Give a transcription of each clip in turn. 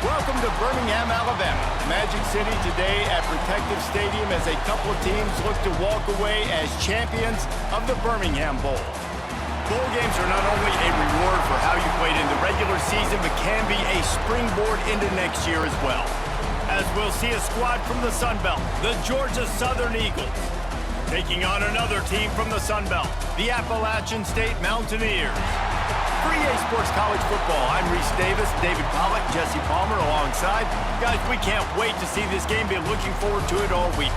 Welcome to Birmingham, Alabama, Magic City today at Protective Stadium as a couple of teams look to walk away as champions of the Birmingham Bowl. Bowl games are not only a reward for how you played in the regular season, but can be a springboard into next year as well. As we'll see a squad from the Sun Belt, the Georgia Southern Eagles, taking on another team from the Sun Belt, the Appalachian State Mountaineers. For EA Sports College Football, I'm Reese Davis, David Pollack, Jesse Palmer alongside. Guys, we can't wait to see this game. Been looking forward to it all week.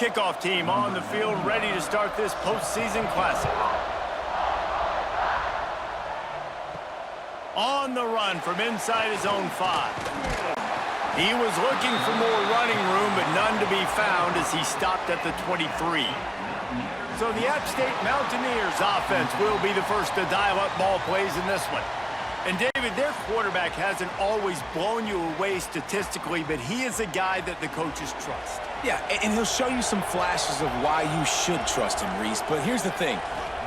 Kickoff team on the field, ready to start this postseason classic. On the run from inside his own 5. He was looking for more running room, but none to be found as he stopped at the 23. So the App State Mountaineers offense will be the first to dial up ball plays in this one. And David, their quarterback hasn't always blown you away statistically, but he is a guy that the coaches trust. Yeah, and he'll show you some flashes of why you should trust him, Reese. But here's the thing.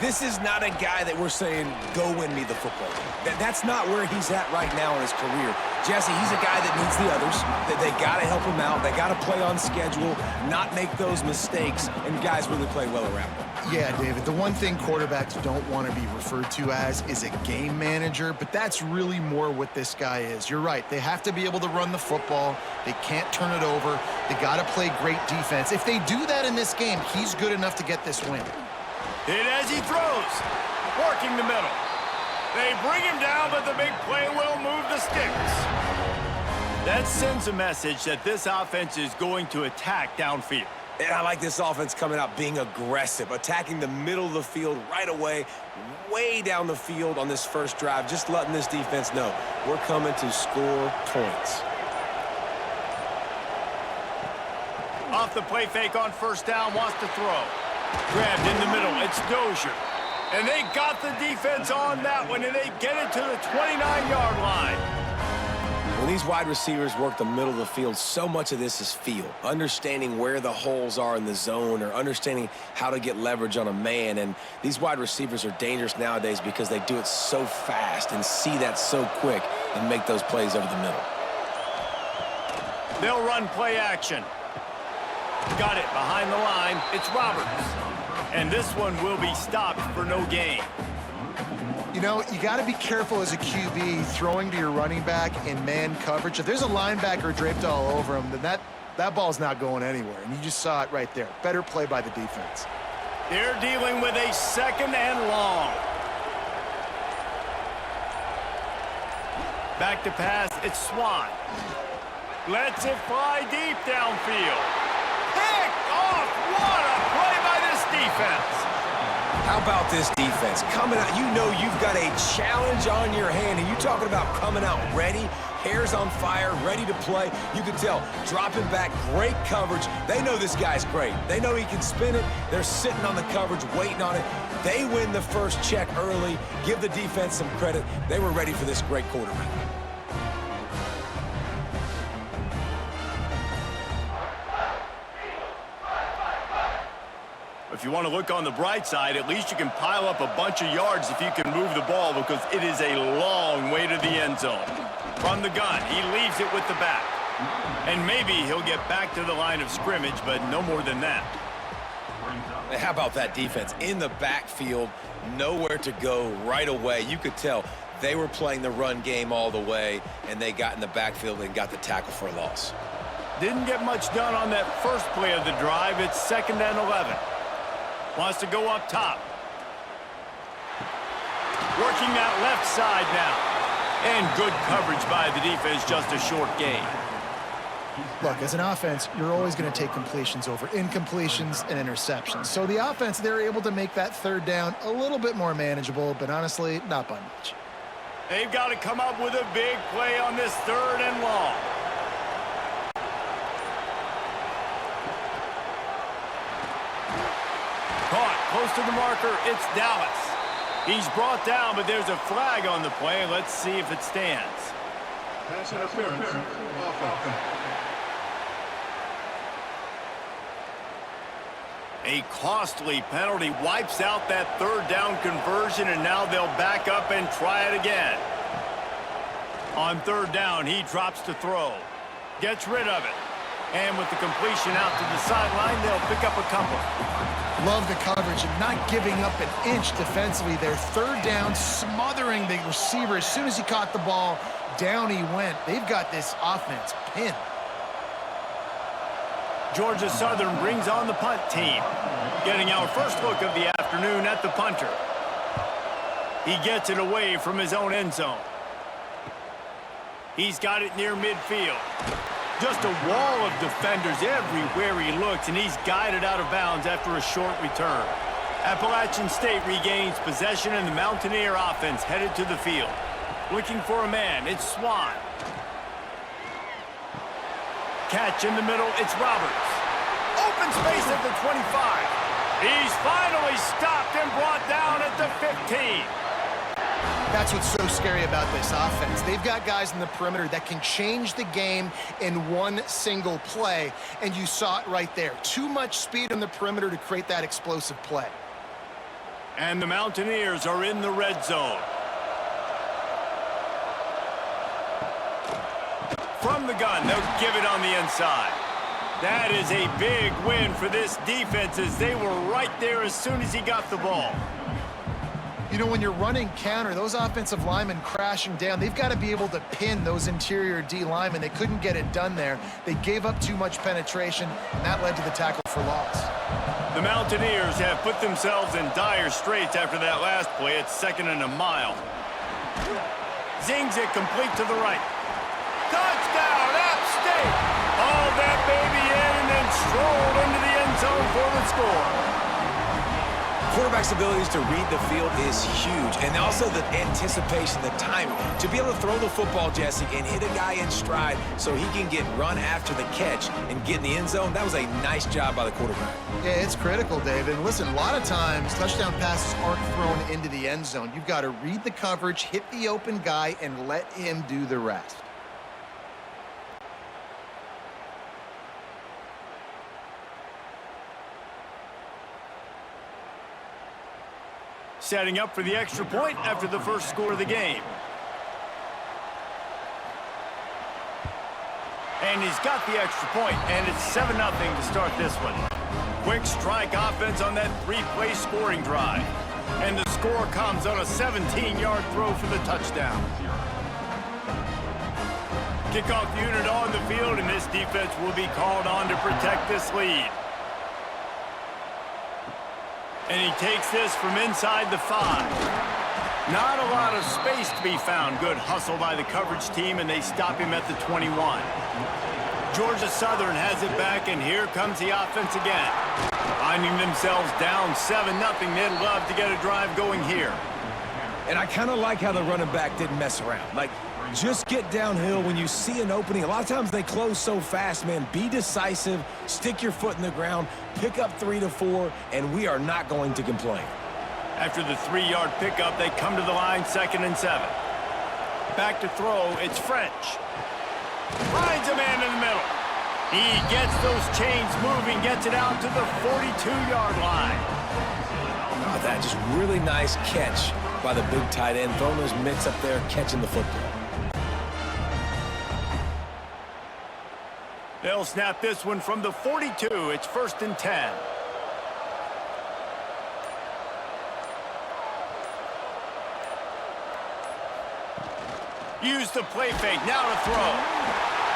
This is not a guy that we're saying, go win me the football game. That's not where he's at right now in his career. Jesse, he's a guy that needs the others, that they got to help him out. They got to play on schedule, not make those mistakes, and guys really play well around him. Yeah, David, the one thing quarterbacks don't want to be referred to as is a game manager, but that's really more what this guy is. You're right. They have to be able to run the football. They can't turn it over. They got to play great defense. If they do that in this game, he's good enough to get this win. Hit as he throws, working the middle. They bring him down, but the big play will move the sticks. That sends a message that this offense is going to attack downfield. And I like this offense coming out being aggressive, attacking the middle of the field right away, way down the field on this first drive, just letting this defense know we're coming to score points. Off the play fake on first down, wants to throw. Grabbed in the middle, it's Dozier. And they got the defense on that one, and they get it to the 29-yard line. When these wide receivers work the middle of the field, so much of this is feel. Understanding where the holes are in the zone or understanding how to get leverage on a man. And these wide receivers are dangerous nowadays because they do it so fast and see that so quick and make those plays over the middle. They'll run play action. Got it behind the line. It's Roberts. And this one will be stopped for no gain. You know, you got to be careful as a QB throwing to your running back in man coverage. If there's a linebacker draped all over him, then that ball's not going anywhere. And you just saw it right there. Better play by the defense. They're dealing with a 2nd and long. Back to pass, it's Swan. Lets it fly deep downfield. Picked off. What a play by this defense. How about this defense? Coming out, you know you've got a challenge on your hand, and you're talking about coming out ready, hair's on fire, ready to play. You can tell, dropping back, great coverage. They know this guy's great. They know he can spin it. They're sitting on the coverage, waiting on it. They win the first check early. Give the defense some credit. They were ready for this great quarterback. If you want to look on the bright side, at least you can pile up a bunch of yards if you can move the ball because it is a long way to the end zone. From the gun, he leaves it with the back. And maybe he'll get back to the line of scrimmage, but no more than that. How about that defense? In the backfield, nowhere to go right away. You could tell they were playing the run game all the way, and they got in the backfield and got the tackle for a loss. Didn't get much done on that first play of the drive. It's 2nd and 11. Wants to go up top. Working that left side now. And good coverage by the defense, just a short gain. Look, as an offense, you're always going to take completions over incompletions and interceptions. So the offense, they're able to make that 3rd down a little bit more manageable, but honestly, not by much. They've got to come up with a big play on this 3rd and long. Caught close to the marker. It's Dallas. He's brought down, but there's a flag on the play. Let's see if it stands. Pass interference. Offense. A costly penalty wipes out that third down conversion, and now they'll back up and try it again. On third down, he drops to throw. Gets rid of it. And with the completion out to the sideline, they'll pick up a couple. Love the coverage and not giving up an inch defensively. Their third down, smothering the receiver. As soon as he caught the ball, down he went. They've got this offense pinned. Georgia Southern brings on the punt team. Getting our first look of the afternoon at the punter. He gets it away from his own end zone. He's got it near midfield. Just a wall of defenders everywhere he looks, and he's guided out of bounds after a short return. Appalachian State regains possession, and the Mountaineer offense headed to the field. Looking for a man, it's Swan. Catch in the middle, it's Roberts. Open space at the 25. He's finally stopped and brought down at the 15. That's what's so scary about this offense. They've got guys in the perimeter that can change the game in one single play, and you saw it right there. Too much speed on the perimeter to create that explosive play. And the Mountaineers are in the red zone. From the gun, they'll give it on the inside. That is a big win for this defense, as they were right there as soon as he got the ball. You know, when you're running counter, those offensive linemen crashing down, they've got to be able to pin those interior D linemen. They couldn't get it done there. They gave up too much penetration, and that led to the tackle for loss. The Mountaineers have put themselves in dire straits after that last play. It's 2nd and a mile. Zings it complete to the right. Touchdown, App State! Hauled that baby in and then strolled into the end zone for the score. Quarterback's abilities to read the field is huge, and also the anticipation, the timing. To be able to throw the football, Jesse, and hit a guy in stride so he can get run after the catch and get in the end zone, that was a nice job by the quarterback. Yeah, it's critical, David. Listen, a lot of times touchdown passes aren't thrown into the end zone. You've got to read the coverage, hit the open guy, and let him do the rest. Setting up for the extra point after the first score of the game. And he's got the extra point, and it's 7-0 to start this one. Quick strike offense on that 3-play scoring drive. And the score comes on a 17-yard throw for the touchdown. Kickoff unit on the field, and this defense will be called on to protect this lead. And he takes this from inside the 5. Not a lot of space to be found. Good hustle by the coverage team, and they stop him at the 21. Georgia Southern has it back, and here comes the offense again. Finding themselves down 7-0, they'd love to get a drive going here. And I kind of like how the running back didn't mess around. Like, just get downhill when you see an opening. A lot of times they close so fast, man. Be decisive, stick your foot in the ground, pick up 3 to 4, and we are not going to complain. After the 3-yard pickup, they come to the line, 2nd and 7. Back to throw, it's French. Finds a man in the middle. He gets those chains moving, gets it out to the 42-yard line. Oh, that just really nice catch by the big tight end, throwing those mitts up there, catching the football. They'll snap this one from the 42. It's 1st and 10. Use the play fake, now to throw.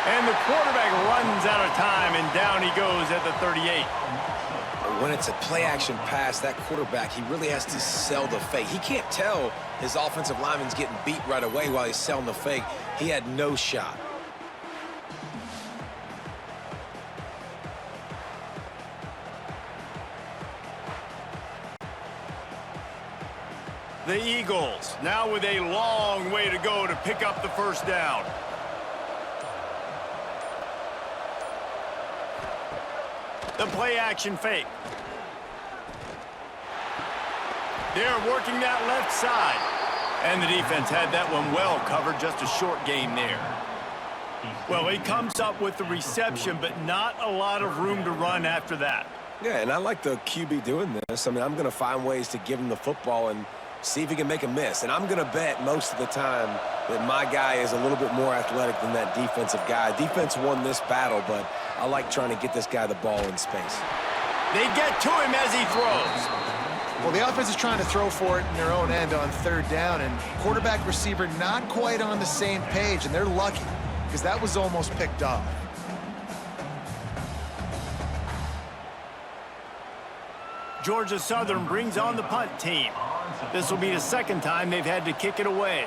And the quarterback runs out of time, and down he goes at the 38. When it's a play-action pass, that quarterback, he really has to sell the fake. He can't tell his offensive lineman's getting beat right away while he's selling the fake. He had no shot. The Eagles, now with a long way to go to pick up the first down. The play-action fake. They're working that left side. And the defense had that one well covered, just a short game there. Well, he comes up with the reception, but not a lot of room to run after that. Yeah, and I like the QB doing this. I mean, I'm going to find ways to give him the football and see if he can make a miss. And I'm going to bet most of the time that my guy is a little bit more athletic than that defensive guy. Defense won this battle, but I like trying to get this guy the ball in space. They get to him as he throws. Well, the offense is trying to throw for it in their own end on third down, and quarterback receiver not quite on the same page, and they're lucky because that was almost picked off. Georgia Southern brings on the punt team. This will be the second time they've had to kick it away.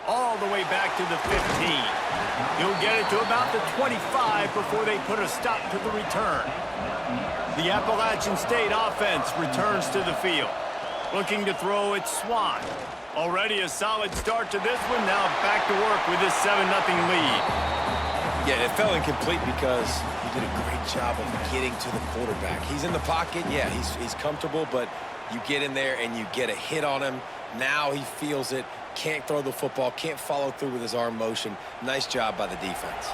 All the way back to the 15. He'll get it to about the 25 before they put a stop to the return. The Appalachian State offense returns to the field. Looking to throw, it's Swan. Already a solid start to this one. Now back to work with this 7-0 lead. Yeah, it fell incomplete because he did a great job of getting to the quarterback. He's in the pocket. Yeah, he's comfortable, but you get in there and you get a hit on him. Now he feels it. Can't throw the football, can't follow through with his arm motion. Nice job by the defense.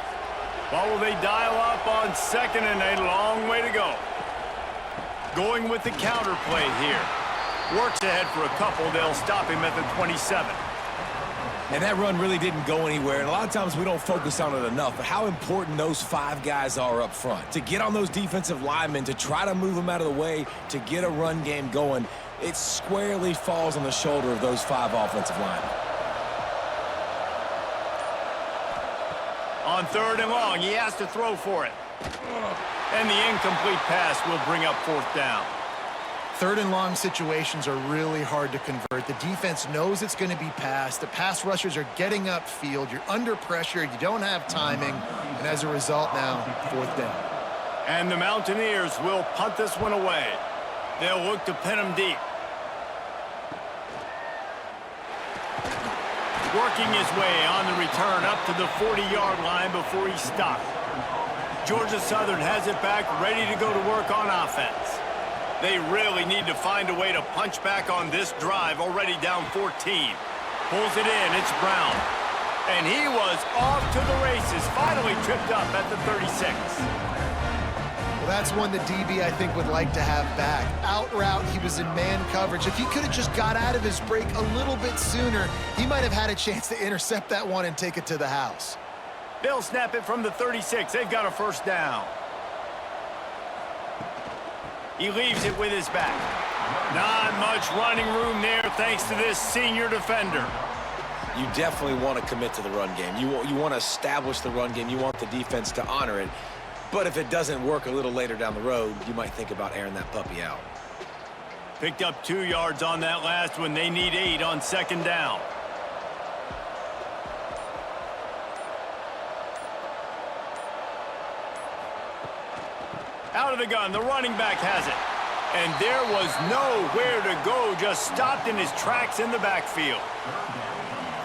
Well, will they dial up on second and a long way to go? Going with the counter play here. Works ahead for a couple. They'll stop him at the 27. And that run really didn't go anywhere. And a lot of times we don't focus on it enough, but how important those 5 guys are up front. To get on those defensive linemen, to try to move them out of the way, to get a run game going, it squarely falls on the shoulder of those 5 offensive linemen. On third and long, he has to throw for it. And the incomplete pass will bring up fourth down. Third and long situations are really hard to convert. The defense knows it's going to be passed. The pass rushers are getting upfield. You're under pressure. You don't have timing. And as a result now, fourth down. And the Mountaineers will punt this one away. They'll look to pin him deep. Working his way on the return up to the 40-yard line before he's stopped. Georgia Southern has it back, ready to go to work on offense. They really need to find a way to punch back on this drive, already down 14. Pulls it in, it's Brown. And he was off to the races, finally tripped up at the 36. Well, that's one the DB, I think, would like to have back. Out route, he was in man coverage. If he could have just got out of his break a little bit sooner, he might have had a chance to intercept that one and take it to the house. They'll snap it from the 36. They've got a first down. He leaves it with his back. Not much running room there thanks to this senior defender. You definitely want to commit to the run game. You want to establish the run game. You want the defense to honor it. But if it doesn't work a little later down the road, you might think about airing that puppy out. Picked up 2 yards on that last one. They need 8 on second down. Out of the gun, the running back has it. And there was nowhere to go, just stopped in his tracks in the backfield.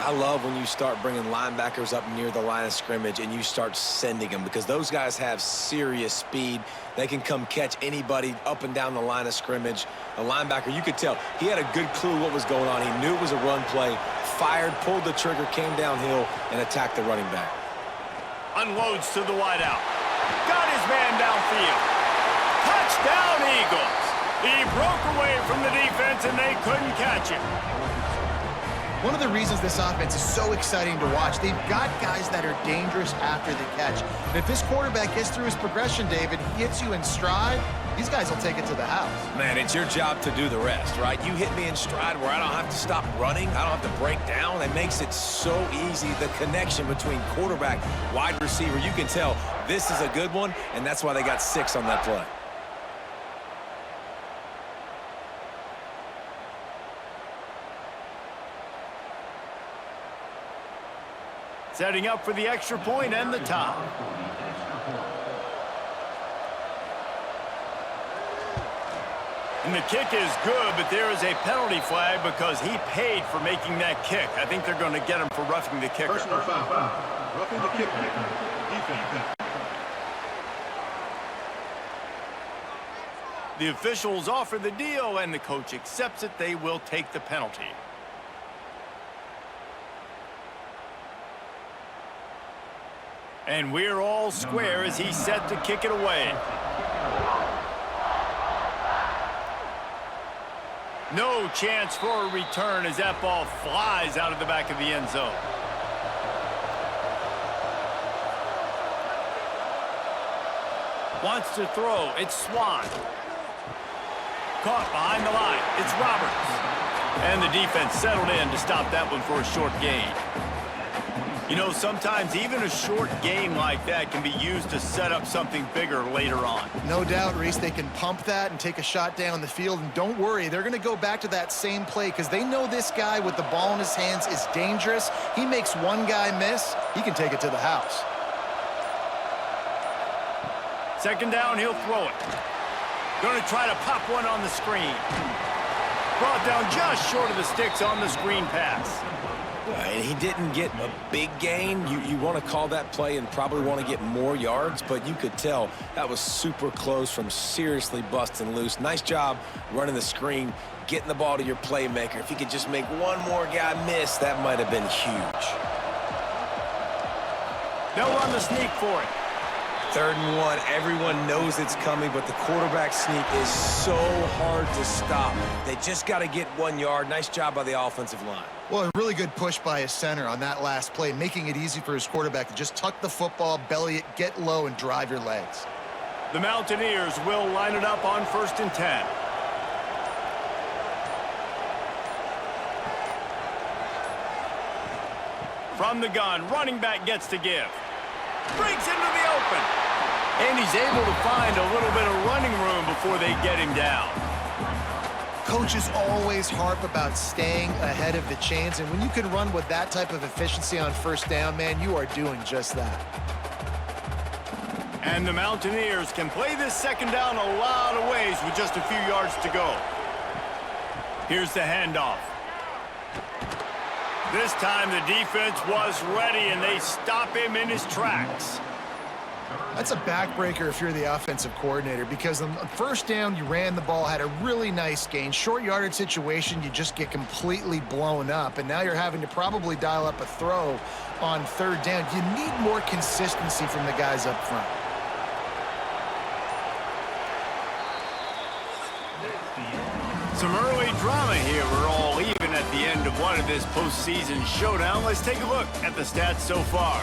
I love when you start bringing linebackers up near the line of scrimmage and you start sending them, because those guys have serious speed. They can come catch anybody up and down the line of scrimmage. A linebacker, you could tell, he had a good clue what was going on. He knew it was a run play, fired, pulled the trigger, came downhill, and attacked the running back. Unloads to the wideout. Got his man downfield. Touchdown, Eagles. He broke away from the defense, and they couldn't catch him. One of the reasons this offense is so exciting to watch, they've got guys that are dangerous after the catch. And if this quarterback gets through his progression, David, he hits you in stride, these guys will take it to the house. Man, it's your job to do the rest, right? You hit me in stride where I don't have to stop running. I don't have to break down. It makes it so easy. The connection between quarterback, wide receiver, you can tell this is a good one, and that's why they got 6 on that play. Setting up for the extra point and the tie. And the kick is good, but there is a penalty flag because he paid for making that kick. I think they're going to get him for roughing the kicker. Personal foul. Roughing the kicker. Defense. The officials offer the deal, and the coach accepts it. They will take the penalty. And we're all square as he's set to kick it away. No chance for a return as that ball flies out of the back of the end zone. Wants to throw. It's Swan. Caught behind the line. It's Roberts. And the defense settled in to stop that one for a short gain. You know, sometimes even a short gain like that can be used to set up something bigger later on. No doubt, Reese, they can pump that and take a shot down the field. And don't worry, they're going to go back to that same play because they know this guy with the ball in his hands is dangerous. He makes one guy miss, he can take it to the house. Second down, he'll throw it. Going to try to pop one on the screen. Brought down just short of the sticks on the screen pass. And he didn't get a big gain. You want to call that play and probably want to get more yards, but you could tell that was super close from seriously busting loose. Nice job running the screen, getting the ball to your playmaker. If he could just make one more guy miss, that might have been huge. They'll run the sneak for it. 3rd and 1, everyone knows it's coming, but the quarterback sneak is so hard to stop. They just got to get 1 yard. Nice job by the offensive line. Well, a really good push by his center on that last play, making it easy for his quarterback to just tuck the football, belly it, get low, and drive your legs. The Mountaineers will line it up on 1st and 10. From the gun, running back gets to give. Breaks into the open. And he's able to find a little bit of running room before they get him down. Coaches always harp about staying ahead of the chains, and when you can run with that type of efficiency on 1st down, man, you are doing just that. And the Mountaineers can play this 2nd down a lot of ways with just a few yards to go. Here's the handoff. This time the defense was ready, and they stop him in his tracks. That's a backbreaker if you're the offensive coordinator, because on 1st down, you ran the ball, had a really nice gain. Short yardage situation, you just get completely blown up, and now you're having to probably dial up a throw on 3rd down. You need more consistency from the guys up front. Some early drama here. We're all even at the end of one of this postseason showdown. Let's take a look at the stats so far.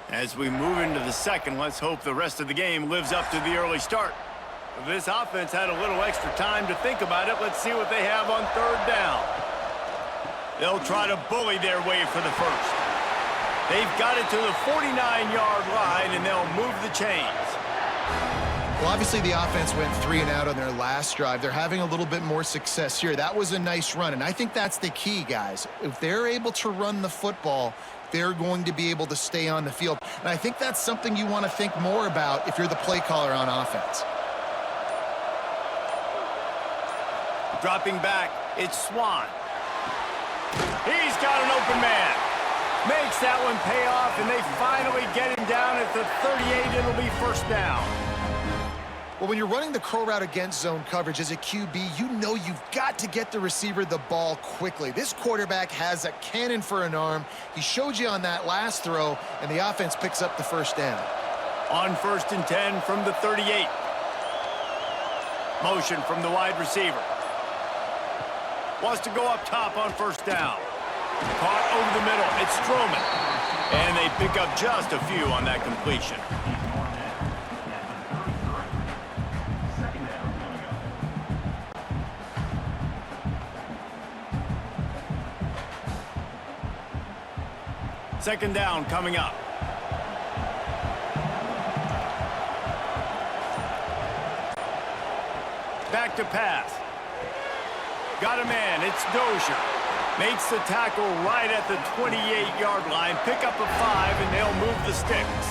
As we move into the 2nd, let's hope the rest of the game lives up to the early start. This offense had a little extra time to think about it. Let's see what they have on 3rd down. They'll try to bully their way for the 1st. They've got it to the 49-yard line, and they'll move the chains. Well, obviously the offense went 3 and out on their last drive. They're having a little bit more success here. That was a nice run, and I think that's the key, guys. If they're able to run the football, they're going to be able to stay on the field. And I think that's something you want to think more about if you're the play caller on offense. Dropping back, it's Swan. He's got an open man. Makes that one pay off, and they finally get him down at the 38. It'll be 1st down. Well, when you're running the curl route against zone coverage as a QB, you know you've got to get the receiver the ball quickly. This quarterback has a cannon for an arm. He showed you on that last throw, and the offense picks up the 1st down. On 1st and 10 from the 38. Motion from the wide receiver. Wants to go up top on 1st down. Caught over the middle. It's Stroman. And they pick up just a few on that completion. Second down coming up. Back to pass. Got a man. It's Dozier. Makes the tackle right at the 28-yard line. Pick up a 5, and they'll move the sticks.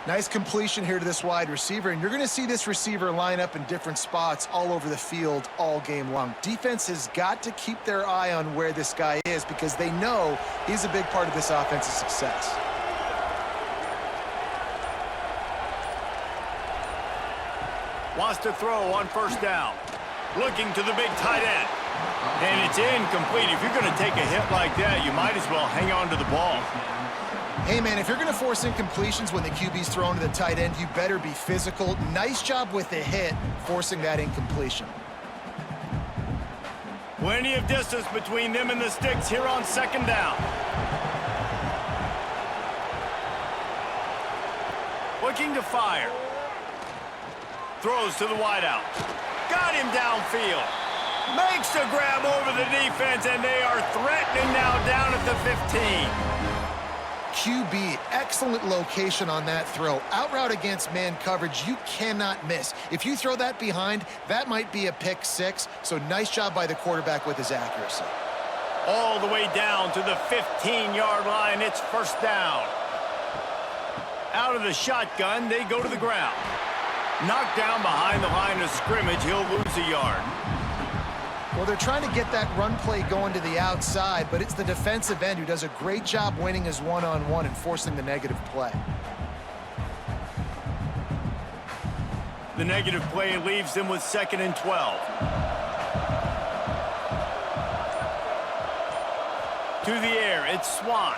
Nice completion here to this wide receiver, and you're going to see this receiver line up in different spots all over the field all game long. Defense has got to keep their eye on where this guy is because they know he's a big part of this offense's success. Wants to throw on first down. Looking to the big tight end. And it's incomplete. If you're going to take a hit like that, you might as well hang on to the ball. Hey, man, if you're going to force incompletions when the QB's thrown to the tight end, you better be physical. Nice job with the hit, forcing that incompletion. Plenty of distance between them and the sticks here on second down. Looking to fire. Throws to the wideout. Got him downfield. Makes the grab over the defense, and they are threatening now down at the 15. QB, excellent location on that throw. Out route against man coverage, you cannot miss. If you throw that behind, that might be a pick six. So nice job by the quarterback with his accuracy. All the way down to the 15-yard line. It's first down. Out of the shotgun, they go to the ground. Knocked down behind the line of scrimmage, he'll lose a yard. Well, they're trying to get that run play going to the outside, but it's the defensive end who does a great job winning his one-on-one and forcing the negative play. The negative play leaves them with 2nd and 12. To the air, it's Swan.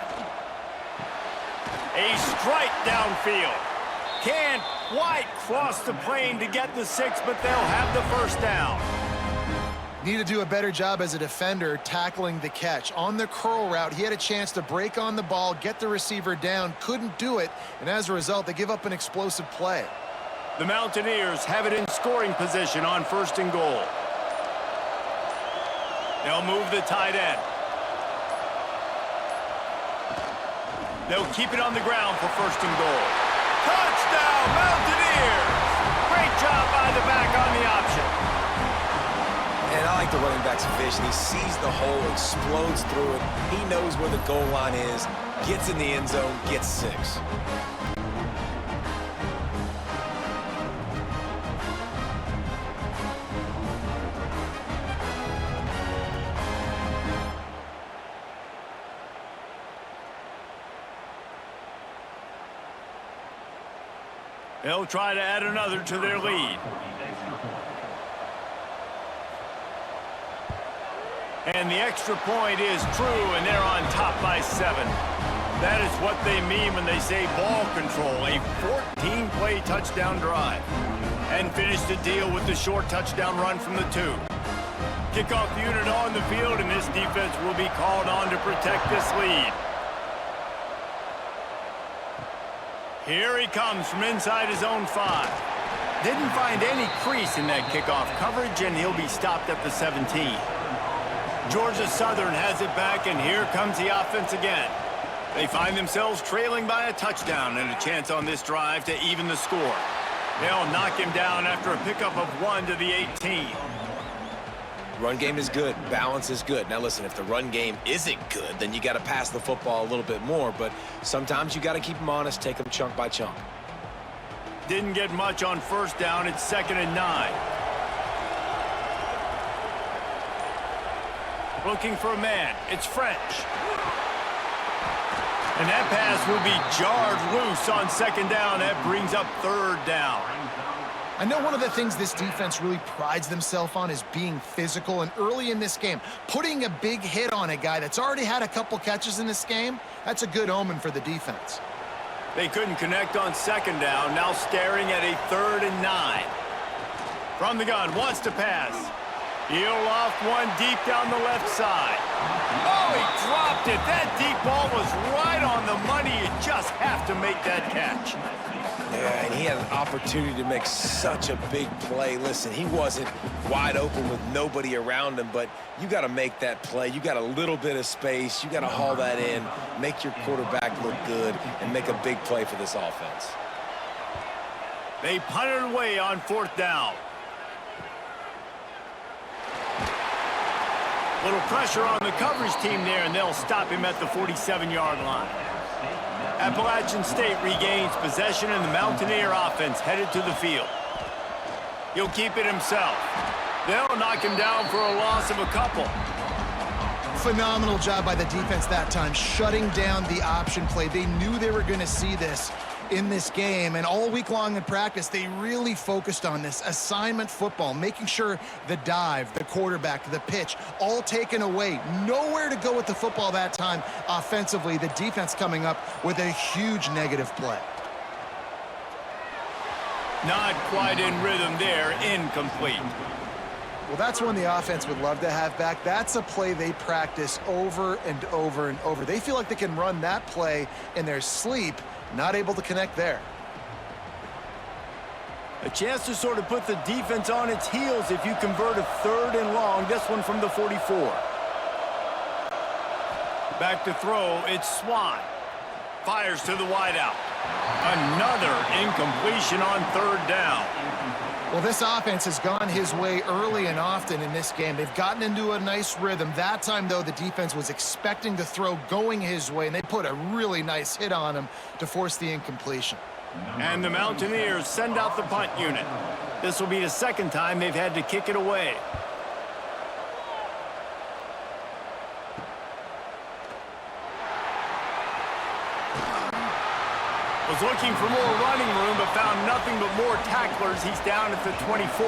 A strike downfield. Can't quite cross the plane to get the 6, but they'll have the first down. Need to do a better job as a defender tackling the catch. On the curl route, he had a chance to break on the ball, get the receiver down, couldn't do it, and as a result, they give up an explosive play. The Mountaineers have it in scoring position on 1st and goal. They'll move the tight end. They'll keep it on the ground for 1st and goal. Touchdown, Mountaineers! Great job by the back on the option. And I like the running back's vision. He sees the hole, explodes through it. He knows where the goal line is, gets in the end zone, gets 6. They'll try to add another to their lead. And the extra point is true, and they're on top by 7. That is what they mean when they say ball control, a 14-play touchdown drive. And finish the deal with the short touchdown run from the 2. Kickoff unit on the field, and this defense will be called on to protect this lead. Here he comes from inside his own 5. Didn't find any crease in that kickoff coverage, and he'll be stopped at the 17. Georgia Southern has it back, and here comes the offense again. They find themselves trailing by a touchdown and a chance on this drive to even the score. They'll knock him down after a pickup of 1 to the 18. Run game is good. Balance is good. Now, listen, if the run game isn't good, then you got to pass the football a little bit more. But sometimes you got to keep them honest, take them chunk by chunk. Didn't get much on 1st down. It's 2nd and 9. Looking for a man. It's French. And that pass will be jarred loose on 2nd down. That brings up 3rd down. I know one of the things this defense really prides themselves on is being physical, and early in this game, putting a big hit on a guy that's already had a couple catches in this game, that's a good omen for the defense. They couldn't connect on 2nd down, now staring at a 3rd and 9. From the gun, wants to pass. He'll loft one deep down the left side. Oh, he dropped it. That deep ball was right on the money. You just have to make that catch. Yeah, and he had an opportunity to make such a big play. Listen, he wasn't wide open with nobody around him, but you got to make that play. You got a little bit of space. You got to haul that in, make your quarterback look good, and make a big play for this offense. They punt it away on 4th down. Little pressure on the coverage team there, and they'll stop him at the 47-yard line. Appalachian State regains possession and the Mountaineer offense headed to the field. He'll keep it himself. They'll knock him down for a loss of a couple. Phenomenal job by the defense that time, shutting down the option play. They knew they were going to see this in this game, and all week long in practice, they really focused on this assignment football, making sure the dive, the quarterback, the pitch, all taken away. Nowhere to go with the football that time offensively. The defense coming up with a huge negative play. Not quite in rhythm there, incomplete. Well, that's one the offense would love to have back. That's a play they practice over and over and over. They feel like they can run that play in their sleep, not able to connect there. A chance to sort of put the defense on its heels if you convert a 3rd and long. This one from the 44. Back to throw, it's Swan. Fires to the wideout. Another incompletion on 3rd down. Well, this offense has gone his way early and often in this game. They've gotten into a nice rhythm. That time, though, the defense was expecting the throw going his way, and they put a really nice hit on him to force the incompletion. And the Mountaineers send out the punt unit. This will be the 2nd time they've had to kick it away. Was looking for more running room, but found nothing but more tacklers. He's down at the 24.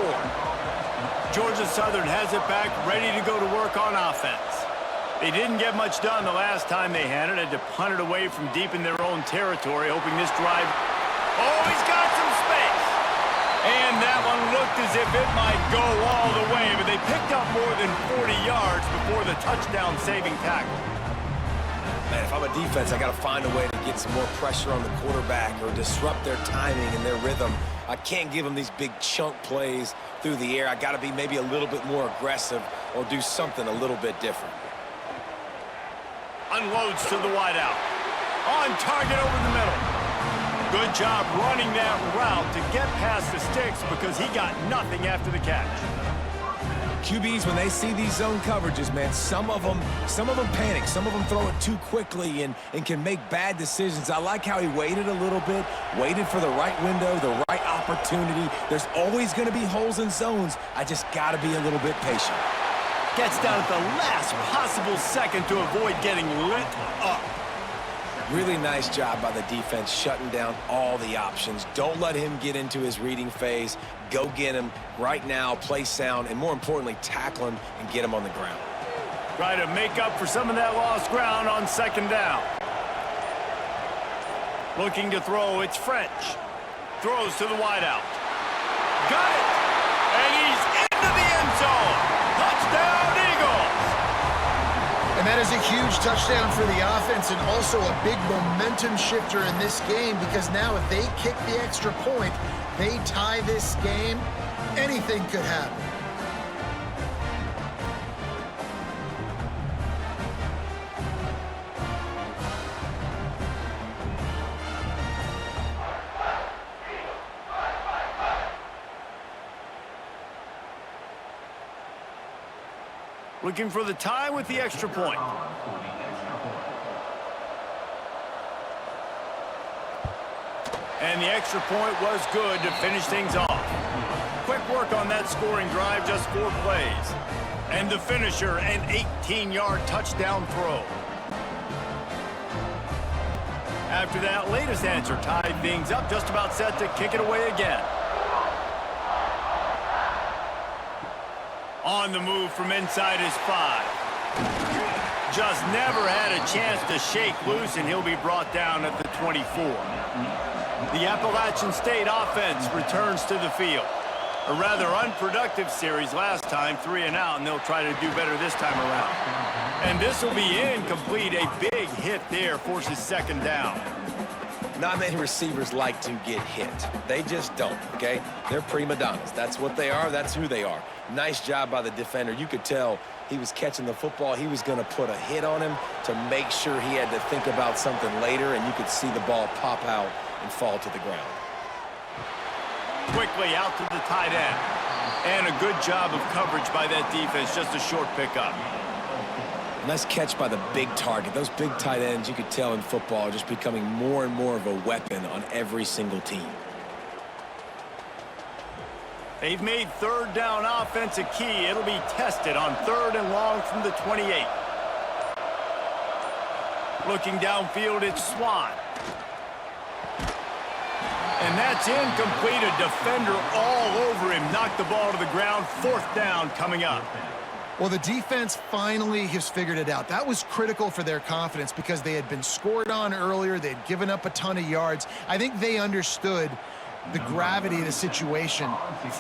Georgia Southern has it back, ready to go to work on offense. They didn't get much done the last time they had it. Had to punt it away from deep in their own territory, hoping this drive... Oh, he's got some space! And that one looked as if it might go all the way, but they picked up more than 40 yards before the touchdown-saving tackle. Man, if I'm a defense, I got to find a way to get some more pressure on the quarterback or disrupt their timing and their rhythm. I can't give them these big chunk plays through the air. I got to be maybe a little bit more aggressive or do something a little bit different. Unloads to the wideout. On target over the middle. Good job running that route to get past the sticks because he got nothing after the catch. QBs, when they see these zone coverages, man, some of them panic. Some of them throw it too quickly and can make bad decisions. I like how he waited a little bit, waited for the right window, the right opportunity. There's always going to be holes in zones. I just got to be a little bit patient. Gets down at the last possible second to avoid getting lit up. Really nice job by the defense shutting down all the options. Don't let him get into his reading phase. Go get him right now, play sound, and more importantly, tackle him and get him on the ground. Try to make up for some of that lost ground on 2nd down. Looking to throw, it's French. Throws to the wideout. Got it! And he's into the end zone! Touchdown, Eagles! And that is a huge touchdown for the offense and also a big momentum shifter in this game because now if they kick the extra point, they tie this game, anything could happen. Looking for the tie with the extra point. And the extra point was good to finish things off. Quick work on that scoring drive, just 4 plays. And the finisher, an 18-yard touchdown throw. After that latest answer tied things up, just about set to kick it away again. On the move from inside his 5. Just never had a chance to shake loose, and he'll be brought down at the 24. The Appalachian State offense returns to the field. A rather unproductive series last time, 3 and out, and they'll try to do better this time around. And this will be incomplete. A big hit there forces 2nd down. Not many receivers like to get hit. They just don't, okay? They're prima donnas. That's what they are. That's who they are. Nice job by the defender. You could tell he was catching the football. He was going to put a hit on him to make sure he had to think about something later, and you could see the ball pop out and fall to the ground. Quickly out to the tight end. And a good job of coverage by that defense. Just a short pickup. Nice catch by the big target. Those big tight ends, you could tell in football, are just becoming more and more of a weapon on every single team. They've made third down offense a key. It'll be tested on 3rd and long from the 28. Looking downfield, it's Swan. And that's incomplete. A defender all over him. Knocked the ball to the ground. 4th down coming up. Well, the defense finally has figured it out. That was critical for their confidence because they had been scored on earlier. They had given up a ton of yards. I think they understood the gravity of the situation.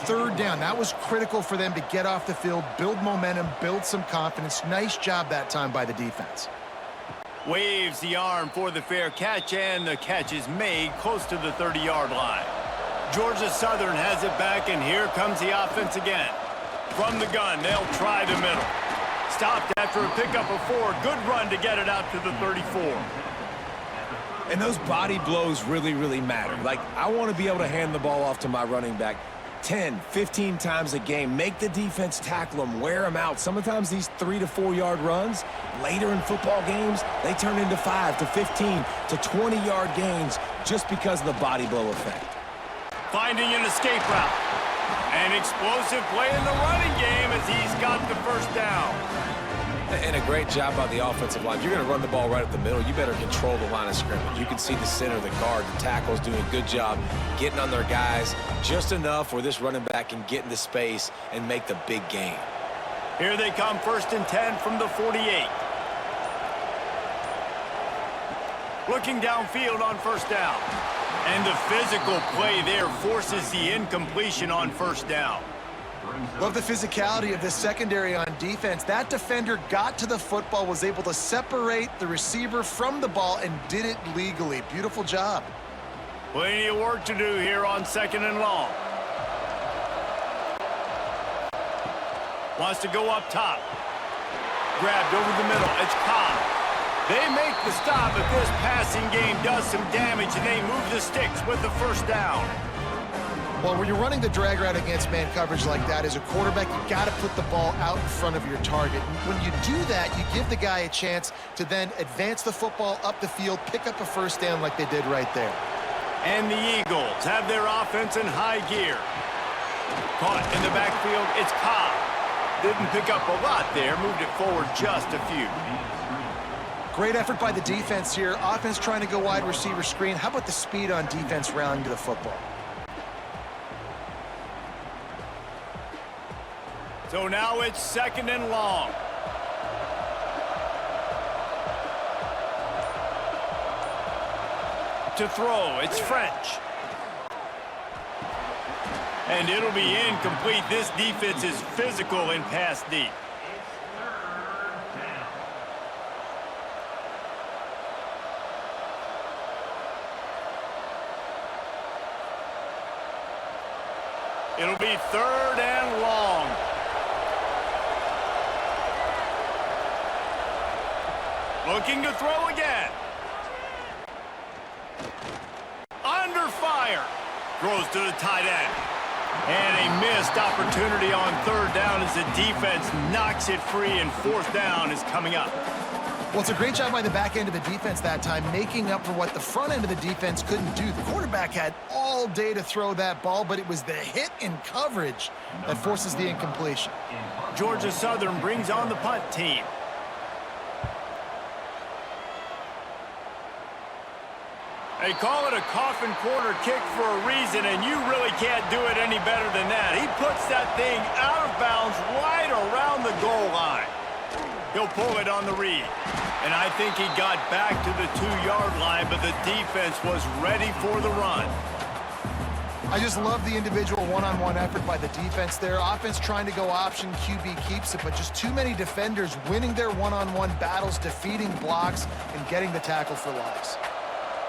3rd down, that was critical for them to get off the field, build momentum, build some confidence. Nice job that time by the defense. Waves the arm for the fair catch, and the catch is made close to the 30-yard line. Georgia Southern has it back, and here comes the offense again. From the gun, they'll try the middle. Stopped after a pickup of 4. Good run to get it out to the 34. And those body blows really, really matter. Like, I want to be able to hand the ball off to my running back 10, 15 times a game. Make the defense tackle them, wear them out. Sometimes these 3 to 4 yard runs, later in football games, they turn into 5 to 15 to 20-yard gains just because of the body blow effect. Finding an escape route. An explosive play in the running game as he's got the 1st down. And a great job by the offensive line. If you're going to run the ball right up the middle, you better control the line of scrimmage. You can see the center, the guard, the tackles doing a good job getting on their guys just enough where this running back can get into space and make the big gain. Here they come, 1st and 10 from the 48. Looking downfield on 1st down. And the physical play there forces the incompletion on 1st down. Love the physicality of this secondary on defense. That defender got to the football, was able to separate the receiver from the ball, and did it legally. Beautiful job. Plenty of work to do here on 2nd and long. Wants to go up top. Grabbed over the middle. It's Cobb. They make the stop, but this passing game does some damage, and they move the sticks with the 1st down. Well, when you're running the drag route against man coverage like that, as a quarterback, you got to put the ball out in front of your target. When you do that, you give the guy a chance to then advance the football up the field, pick up a 1st down like they did right there. And the Eagles have their offense in high gear. Caught in the backfield, it's Cobb. Didn't pick up a lot there, moved it forward just a few. Great effort by the defense here. Offense trying to go wide receiver screen. How about the speed on defense rallying to the football? So now it's 2nd and long. To throw, it's French. And it'll be incomplete. This defense is physical in pass deep. It'll be 3rd and long. Looking to throw again. Under fire. Throws to the tight end. And a missed opportunity on 3rd down as the defense knocks it free, and 4th down is coming up. Well, it's a great job by the back end of the defense that time, making up for what the front end of the defense couldn't do. The quarterback had all day to throw that ball, but it was the hit in coverage that forces the incompletion. Georgia Southern brings on the punt team. They call it a coffin corner kick for a reason, and you really can't do it any better than that. He puts that thing out of bounds right around the goal line. He'll pull it on the read. And I think he got back to the 2-yard line, but the defense was ready for the run. I just love the individual one-on-one effort by the defense there. Offense trying to go option, QB keeps it, but just too many defenders winning their one-on-one battles, defeating blocks, and getting the tackle for loss.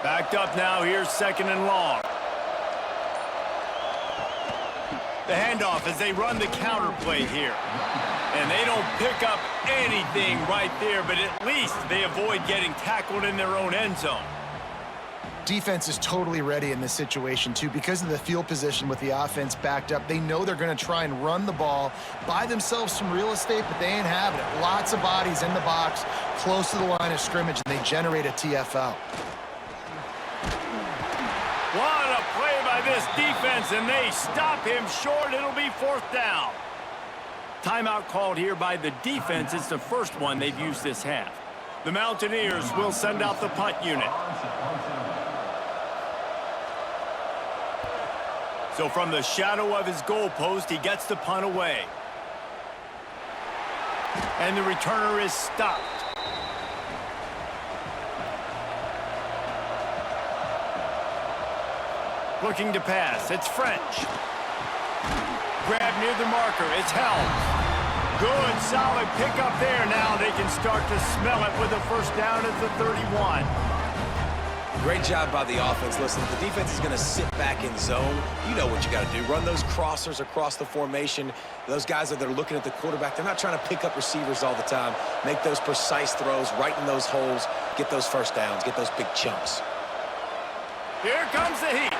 Backed up now, here's 2nd and long. The handoff as they run the counter play here. And they don't pick up anything right there, but at least they avoid getting tackled in their own end zone. Defense is totally ready in this situation, too. Because of the field position with the offense backed up, they know they're going to try and run the ball, buy themselves some real estate, but they ain't having it. Lots of bodies in the box, close to the line of scrimmage, and they generate a TFL. What a play by this defense, and they stop him short. It'll be 4th down. Timeout called here by the defense. It's the first one they've used this half. The Mountaineers will send out the punt unit. So from the shadow of his goalpost, he gets the punt away. And the returner is stopped. Looking to pass. It's French. Grab near the marker. It's Helms. Good, solid pickup there. Now they can start to smell it with a first down at the 31. Great job by the offense. Listen, if the defense is going to sit back in zone, you know what you got to do. Run those crossers across the formation. Those guys that are looking at the quarterback, they're not trying to pick up receivers all the time. Make those precise throws right in those holes. Get those first downs. Get those big chunks. Here comes the heat.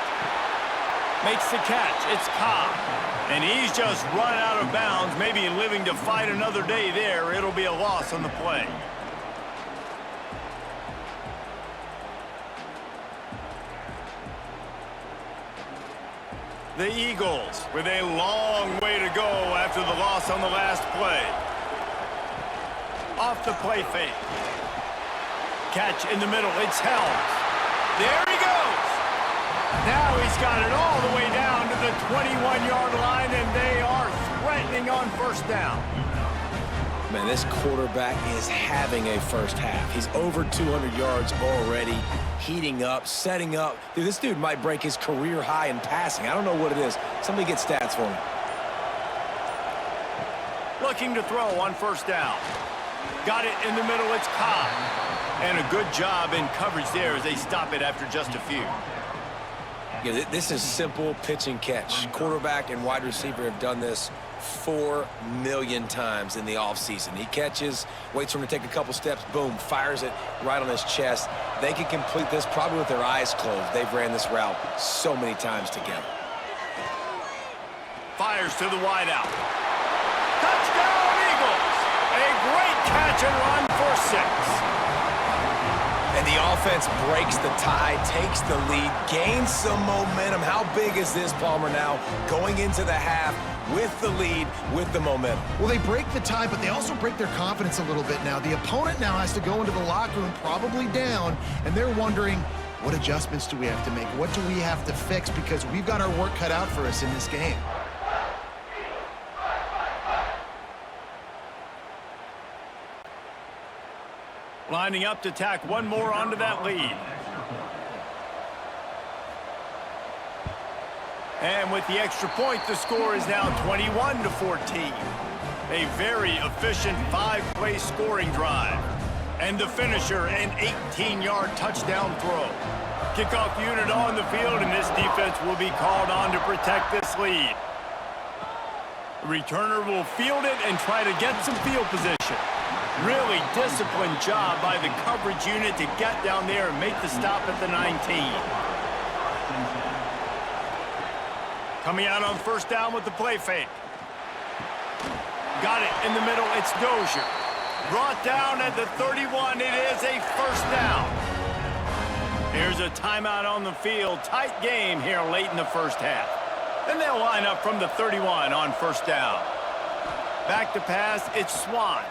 Makes the catch. It's Cobb. And he's just run out of bounds, maybe living to fight another day there. It'll be a loss on the play. The Eagles with a long way to go after the loss on the last play. Off the play fake. Catch in the middle. It's Helms. There he goes. Now he's got it all the way down to the 21-yard line, and they are threatening on first down. Man, this quarterback is having a first half. He's over 200 yards already, heating up, setting up. Dude, this dude might break his career high in passing. I don't know what it is. Somebody get stats for me. Looking to throw on first down. Got it in the middle. It's Cobb. And a good job in coverage there as they stop it after just a few. Yeah, this is simple pitch and catch. Quarterback and wide receiver have done this 4 million times in the offseason. He catches, waits for him to take a couple steps, boom, fires it right on his chest. They can complete this probably with their eyes closed. They've ran this route so many times together. Fires to the wideout. Touchdown, Eagles! A great catch and run for 6. And the offense breaks the tie, takes the lead, gains some momentum. How big is this, Palmer, now going into the half with the lead, with the momentum? Well, they break the tie, but they also break their confidence a little bit now. The opponent now has to go into the locker room probably down, and they're wondering, what adjustments do we have to make? What do we have to fix? Because we've got our work cut out for us in this game. Lining up to tack one more onto that lead. And with the extra point, the score is now 21-14. A very efficient 5-play scoring drive. And the finisher, an 18-yard touchdown throw. Kickoff unit on the field, and this defense will be called on to protect this lead. The returner will field it and try to get some field position. Really disciplined job by the coverage unit to get down there and make the stop at the 19. Coming out on first down with the play fake. Got it in the middle. It's Dozier. Brought down at the 31. It is a first down. Here's a timeout on the field. Tight game here late in the first half. And they'll line up from the 31 on first down. Back to pass. It's Swan.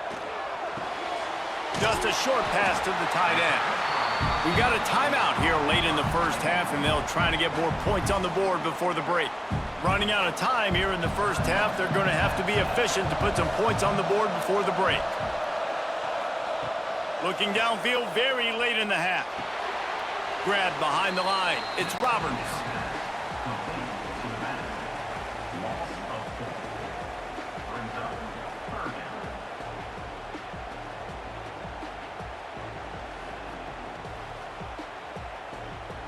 Just a short pass to the tight end. We've got a timeout here late in the first half, and they'll try to get more points on the board before the break. Running out of time here in the first half, they're going to have to be efficient to put some points on the board before the break. Looking downfield very late in the half. Grab behind the line. It's Roberts.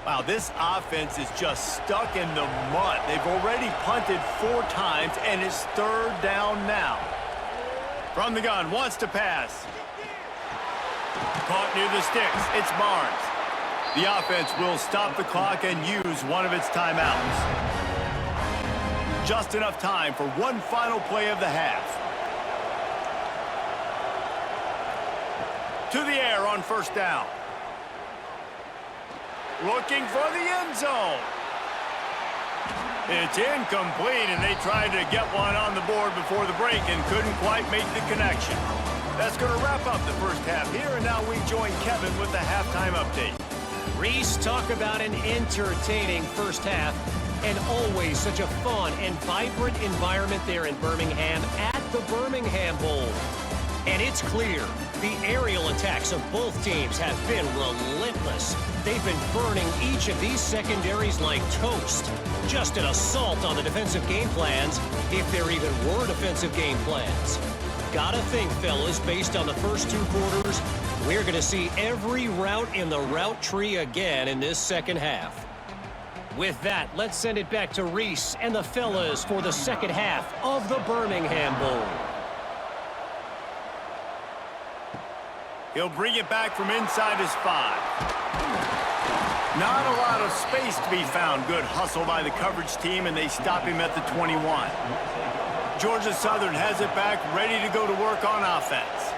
Wow, this offense is just stuck in the mud. They've already punted 4 times, and it's 3rd down now. From the gun, wants to pass. Caught near the sticks. It's Barnes. The offense will stop the clock and use one of its timeouts. Just enough time for one final play of the half. To the air on first down. Looking for the end zone. It's incomplete, and they tried to get one on the board before the break and couldn't quite make the connection. That's going to wrap up the first half here, and now we join Kevin with the halftime update. Reese, talk about an entertaining first half, and always such a fun and vibrant environment there in Birmingham at the Birmingham Bowl. And it's clear the aerial attacks of both teams have been relentless. They've been burning each of these secondaries like toast. Just an assault on the defensive game plans, if there even were defensive game plans. Gotta think, fellas, based on the first two quarters, we're going to see every route in the route tree again in this second half. With that, let's send it back to Reese and the fellas for the second half of the Birmingham Bowl. He'll bring it back from inside his 5. Not a lot of space to be found. Good hustle by the coverage team, and they stop him at the 21. Georgia Southern has it back, ready to go to work on offense.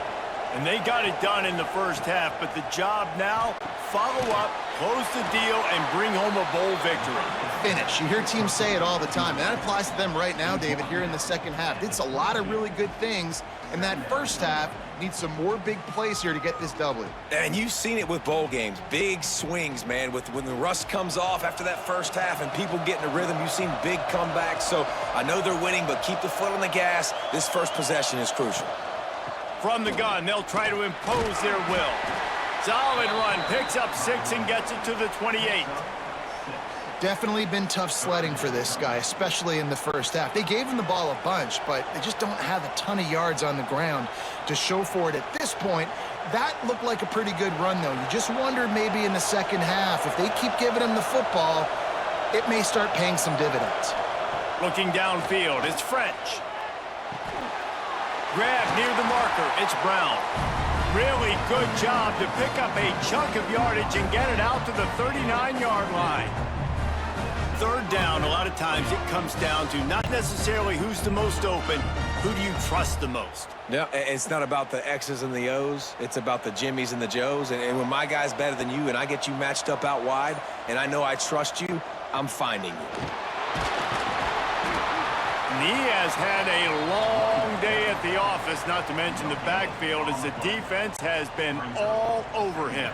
And they got it done in the first half, but the job now, follow up, close the deal, and bring home a bowl victory. Finish. You hear teams say it all the time, and that applies to them right now, David, here in the second half. It's a lot of really good things in that first half. Needs some more big plays here to get this W. And you've seen it with bowl games. Big swings, man. When the rust comes off after that first half and people get in a rhythm, you've seen big comebacks. So I know they're winning, but keep the foot on the gas. This first possession is crucial. From the gun, they'll try to impose their will. Solid run, picks up 6 and gets it to the 28. Definitely been tough sledding for this guy, especially in the first half. They gave him the ball a bunch, but they just don't have a ton of yards on the ground to show for it at this point. That looked like a pretty good run, though. You just wonder maybe in the second half, if they keep giving him the football, it may start paying some dividends. Looking downfield, it's French. Grab near the marker, it's Brown. Really good job to pick up a chunk of yardage and get it out to the 39-yard line. Third down, a lot of times it comes down to not necessarily who's the most open, who do you trust the most? No, it's not about the X's and the O's. It's about the Jimmies and the Joes. And when my guy's better than you and I get you matched up out wide and I know I trust you, I'm finding you. And he has had a long day at the office, not to mention the backfield, as the defense has been all over him.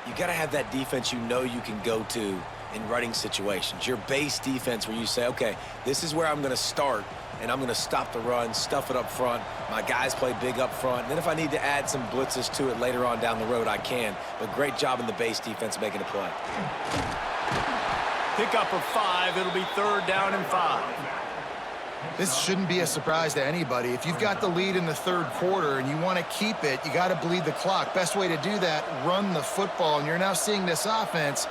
You got to have that defense you know you can go to in running situations. Your base defense where you say, okay, this is where I'm going to start, and I'm going to stop the run, stuff it up front. My guys play big up front. And then if I need to add some blitzes to it later on down the road, I can. But great job in the base defense making a play. Pick up of 5. It'll be third down and 5. This shouldn't be a surprise to anybody. If you've got the lead in the third quarter and you want to keep it, you got to bleed the clock. Best way to do that, run the football. And you're now seeing this offense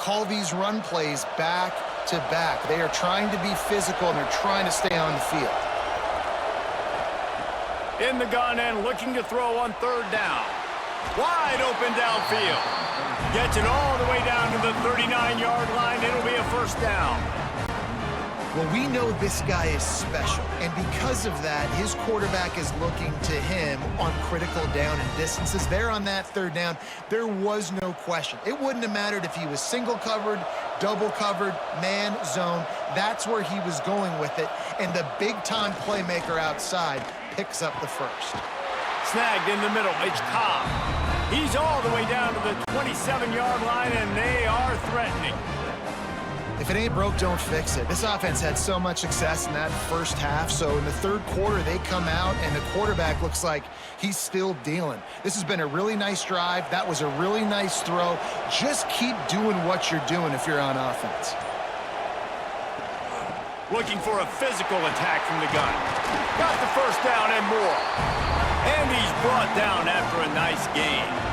call these run plays back to back. They are trying to be physical, and they're trying to stay on the field. In the gun and looking to throw on third down. Wide open downfield. Gets it all the way down to the 39-yard line. It'll be a first down. Well, we know this guy is special, and because of that, his quarterback is looking to him on critical down and distances. There on that third down, there was no question. It wouldn't have mattered if he was single covered, double covered, man, zone. That's where he was going with it, and the big-time playmaker outside picks up the first. Snagged in the middle, it's Cobb. He's all the way down to the 27-yard line, and they are threatening. If it ain't broke, don't fix it. This offense had so much success in that first half, so in the third quarter, they come out, and the quarterback looks like he's still dealing. This has been a really nice drive. That was a really nice throw. Just keep doing what you're doing if you're on offense. Looking for a physical attack from the gun. Got the first down and more. And he's brought down after a nice gain.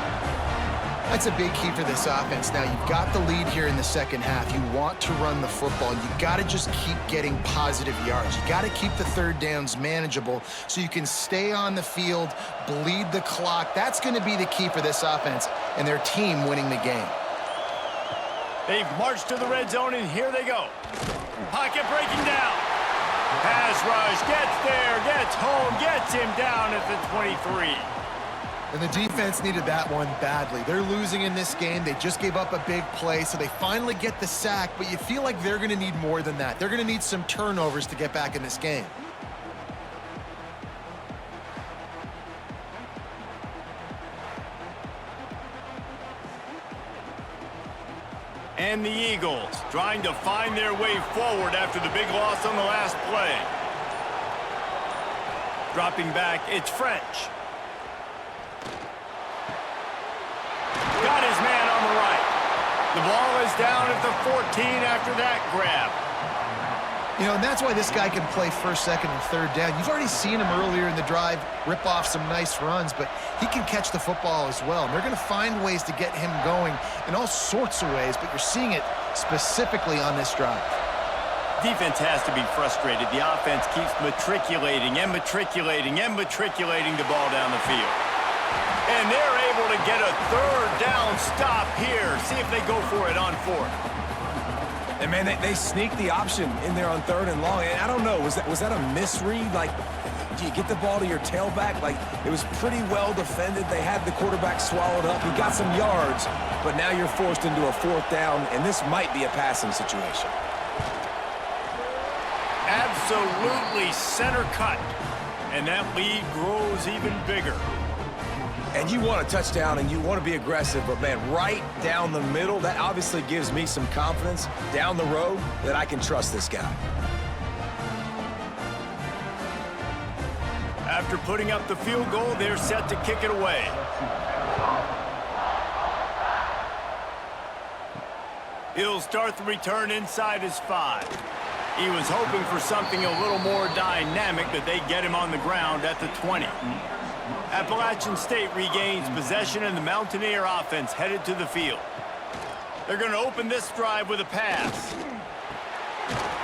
That's a big key for this offense. Now, you've got the lead here in the second half. You want to run the football. You got to just keep getting positive yards. You got to keep the third downs manageable so you can stay on the field, bleed the clock. That's going to be the key for this offense and their team winning the game. They've marched to the red zone, and here they go. Pocket breaking down. Pass rush, gets there, gets home, gets him down at the 23. And the defense needed that one badly. They're losing in this game. They just gave up a big play, so they finally get the sack, but you feel like they're going to need more than that. They're going to need some turnovers to get back in this game. And the Eagles trying to find their way forward after the big loss on the last play. Dropping back, it's French. Got his man on the right. The ball is down at the 14 after that grab. You know, and that's why this guy can play first, second, and third down. You've already seen him earlier in the drive rip off some nice runs, but he can catch the football as well. And they're going to find ways to get him going in all sorts of ways, but you're seeing it specifically on this drive. Defense has to be frustrated. The offense keeps matriculating and matriculating and matriculating the ball down the field. And they're able to get a third down stop here. See if they go for it on fourth. And, man, they sneaked the option in there on 3rd and long. And I don't know, was that a misread? Like, do you get the ball to your tailback? Like, it was pretty well defended. They had the quarterback swallowed up. He got some yards, but now you're forced into a 4th down, and this might be a passing situation. Absolutely center cut. And that lead grows even bigger. And you want a touchdown and you want to be aggressive, but, man, right down the middle, that obviously gives me some confidence down the road that I can trust this guy. After putting up the field goal, they're set to kick it away. He'll start the return inside his 5. He was hoping for something a little more dynamic, but they get him on the ground at the 20. Appalachian State regains possession, and the Mountaineer offense headed to the field. They're going to open this drive with a pass.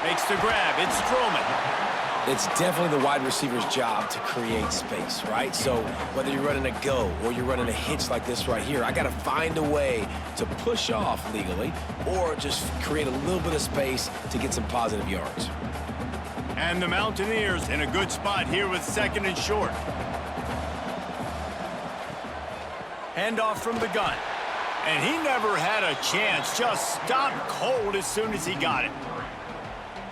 Makes the grab. It's Strowman. It's definitely the wide receiver's job to create space, right? So whether you're running a go or you're running a hitch like this right here, I got to find a way to push off legally or just create a little bit of space to get some positive yards. And the Mountaineers in a good spot here with 2nd and short. Handoff from the gun. And he never had a chance. Just stopped cold as soon as he got it.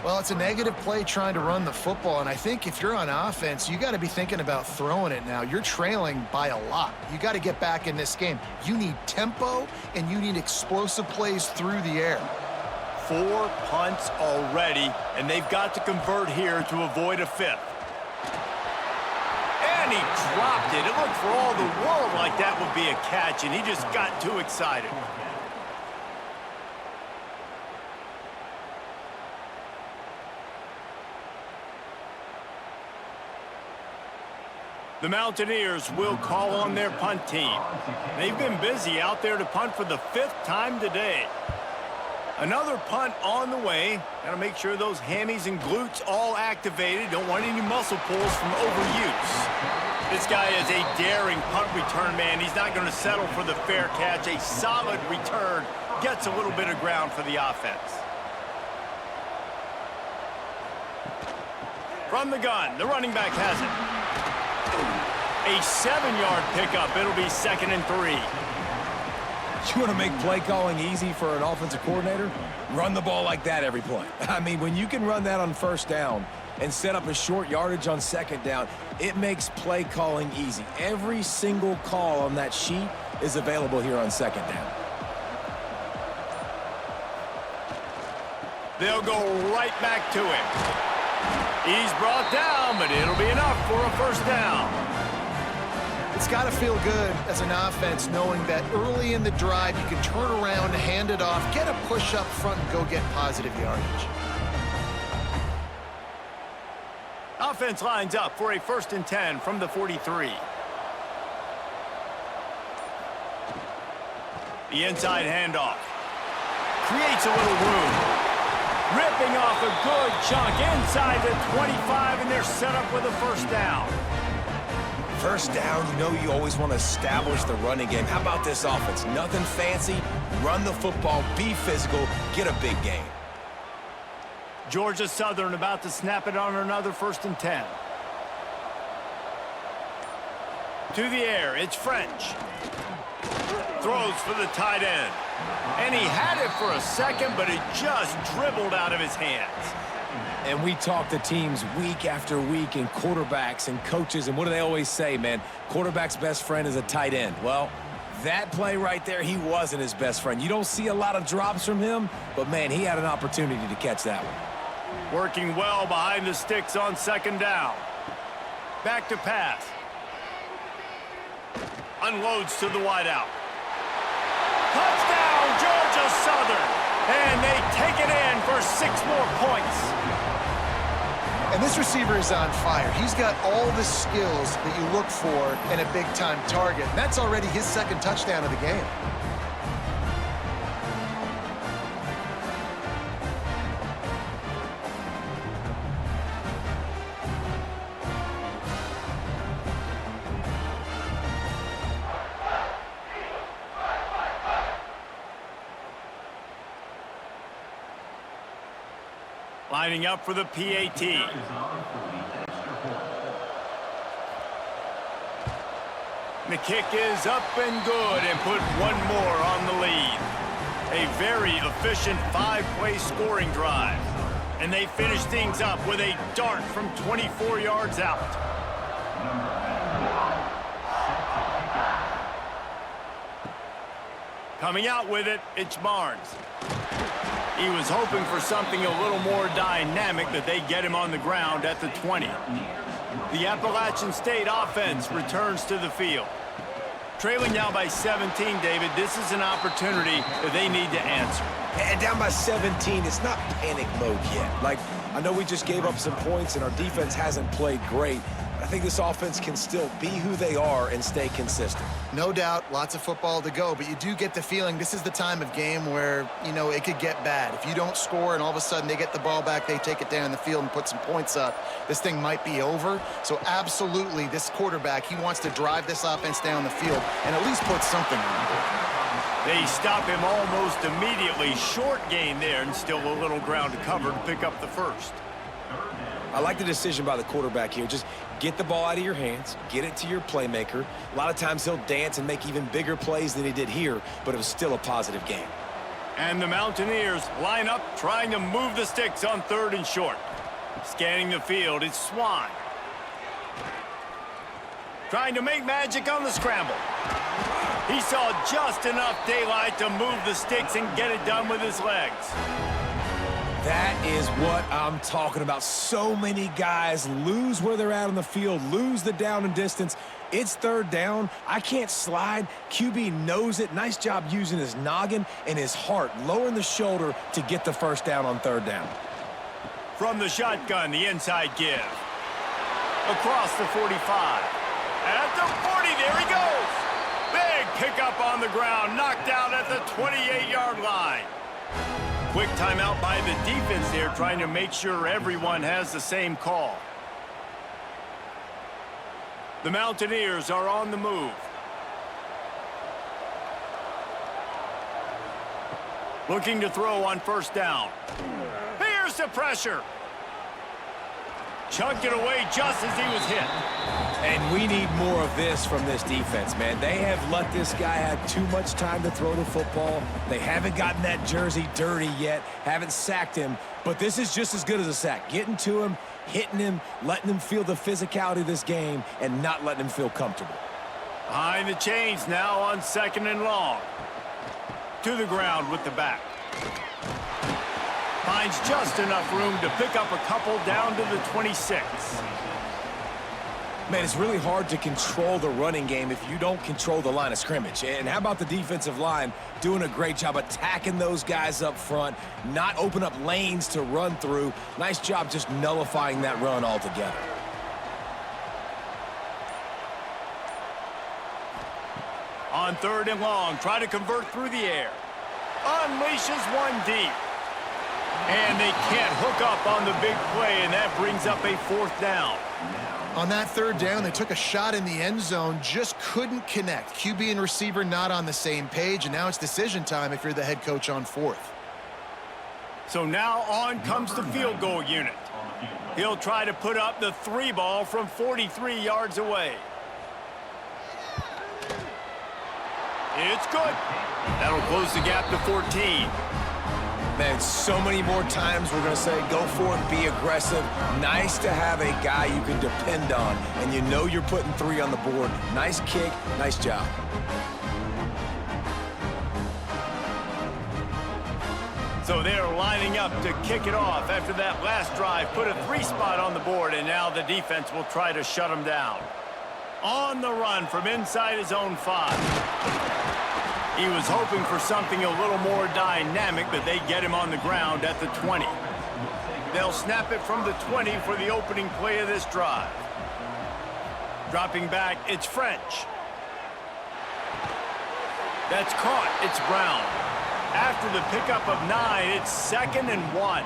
Well, it's a negative play trying to run the football, and I think if you're on offense, you got to be thinking about throwing it now. You're trailing by a lot. You got to get back in this game. You need tempo, and you need explosive plays through the air. 4 punts already, and they've got to convert here to avoid a 5th. And he dropped it. It looked for all the world like that would be a catch, and he just got too excited. The Mountaineers will call on their punt team. They've been busy out there to punt for the 5th time today. Another punt on the way. Got to make sure those hammies and glutes all activated. Don't want any muscle pulls from overuse. This guy is a daring punt return man. He's not going to settle for the fair catch. A solid return. Gets a little bit of ground for the offense. From the gun, the running back has it. A 7-yard pickup. It'll be 2nd and 3. You want to make play calling easy for an offensive coordinator? Run the ball like that every play. I mean, when you can run that on 1st down and set up a short yardage on 2nd down, it makes play calling easy. Every single call on that sheet is available here on 2nd down. They'll go right back to him. He's brought down, but it'll be enough for a 1st down. It's got to feel good as an offense knowing that early in the drive you can turn around, hand it off, get a push up front, and go get positive yardage. Offense lines up for a 1st and 10 from the 43. The inside handoff. Creates a little room. Ripping off a good chunk inside the 25, and they're set up with a 1st down. First down, you know you always want to establish the running game. How about this offense? Nothing fancy. Run the football, be physical, get a big gain. Georgia Southern about to snap it on another 1st and 10. To the air, it's French. Throws for the tight end. And he had it for a second, but it just dribbled out of his hands. And we talk to teams week after week and quarterbacks and coaches, and what do they always say, man? Quarterback's best friend is a tight end. Well, that play right there, he wasn't his best friend. You don't see a lot of drops from him, but, man, he had an opportunity to catch that one. Working well behind the sticks on 2nd down. Back to pass. Unloads to the wideout. Touchdown, Georgia Southern! And they take it in for 6 more points. And this receiver is on fire. He's got all the skills that you look for in a big-time target. That's already his 2nd touchdown of the game. Lining up for the PAT. The kick is up and good and put 1 more on the lead. A very efficient 5-play scoring drive. And they finish things up with a dart from 24 yards out. Coming out with it, it's Barnes. He was hoping for something a little more dynamic, that they get him on the ground at the 20. The Appalachian State offense returns to the field. Trailing now by 17, David, this is an opportunity that they need to answer. And down by 17, it's not panic mode yet. Like, I know we just gave up some points and our defense hasn't played great. I think this offense can still be who they are and stay consistent. No doubt, lots of football to go, but you do get the feeling this is the time of game where, you know, it could get bad. If you don't score and all of a sudden they get the ball back, they take it down the field and put some points up, this thing might be over. So absolutely, this quarterback, he wants to drive this offense down the field and at least put something on it. They stop him almost immediately. Short gain there and still a little ground to cover to pick up the 1st. I like the decision by the quarterback here. Just get the ball out of your hands, get it to your playmaker. A lot of times he'll dance and make even bigger plays than he did here, but it was still a positive game. And the Mountaineers line up, trying to move the sticks on 3rd and short. Scanning the field, it's Swan. Trying to make magic on the scramble. He saw just enough daylight to move the sticks and get it done with his legs. That is what I'm talking about. So many guys lose where they're at on the field, lose the down and distance. It's 3rd down. I can't slide. QB knows it. Nice job using his noggin and his heart, lowering the shoulder to get the 1st down on 3rd down. From the shotgun, the inside give. Across the 45. At the 40, there he goes. Big pickup on the ground, knocked out at the 28-yard line. Quick timeout by the defense there, trying to make sure everyone has the same call. The Mountaineers are on the move. Looking to throw on 1st down. Here's the pressure. Chucked it away just as he was hit. And we need more of this from this defense, man. They have let this guy have too much time to throw the football. They haven't gotten that jersey dirty yet, haven't sacked him, but this is just as good as a sack. Getting to him, hitting him, letting him feel the physicality of this game, and not letting him feel comfortable. Behind the chains now on 2nd and long. To the ground with the back. Finds just enough room to pick up a couple down to the 26. Man, it's really hard to control the running game if you don't control the line of scrimmage. And how about the defensive line doing a great job attacking those guys up front, not open up lanes to run through. Nice job just nullifying that run altogether. On 3rd and long, try to convert through the air. Unleashes one deep. And they can't hook up on the big play, and that brings up a 4th down. On that third down, they took a shot in the end zone, just couldn't connect. QB and receiver not on the same page, and now it's decision time if you're the head coach on fourth. So now on comes the field goal unit. He'll try to put up the 3 ball from 43 yards away. It's good. That'll close the gap to 14. Man, so many more times we're going to say go for it, be aggressive. Nice to have a guy you can depend on, and you know you're putting 3 on the board. Nice kick, nice job. So they're lining up to kick it off after that last drive. Put a 3 spot on the board, and now the defense will try to shut them down. On the run from inside his own 5. He was hoping for something a little more dynamic, but they get him on the ground at the 20. They'll snap it from the 20 for the opening play of this drive. Dropping back, it's French. That's caught. It's Brown. After the pickup of 9, it's 2nd and 1.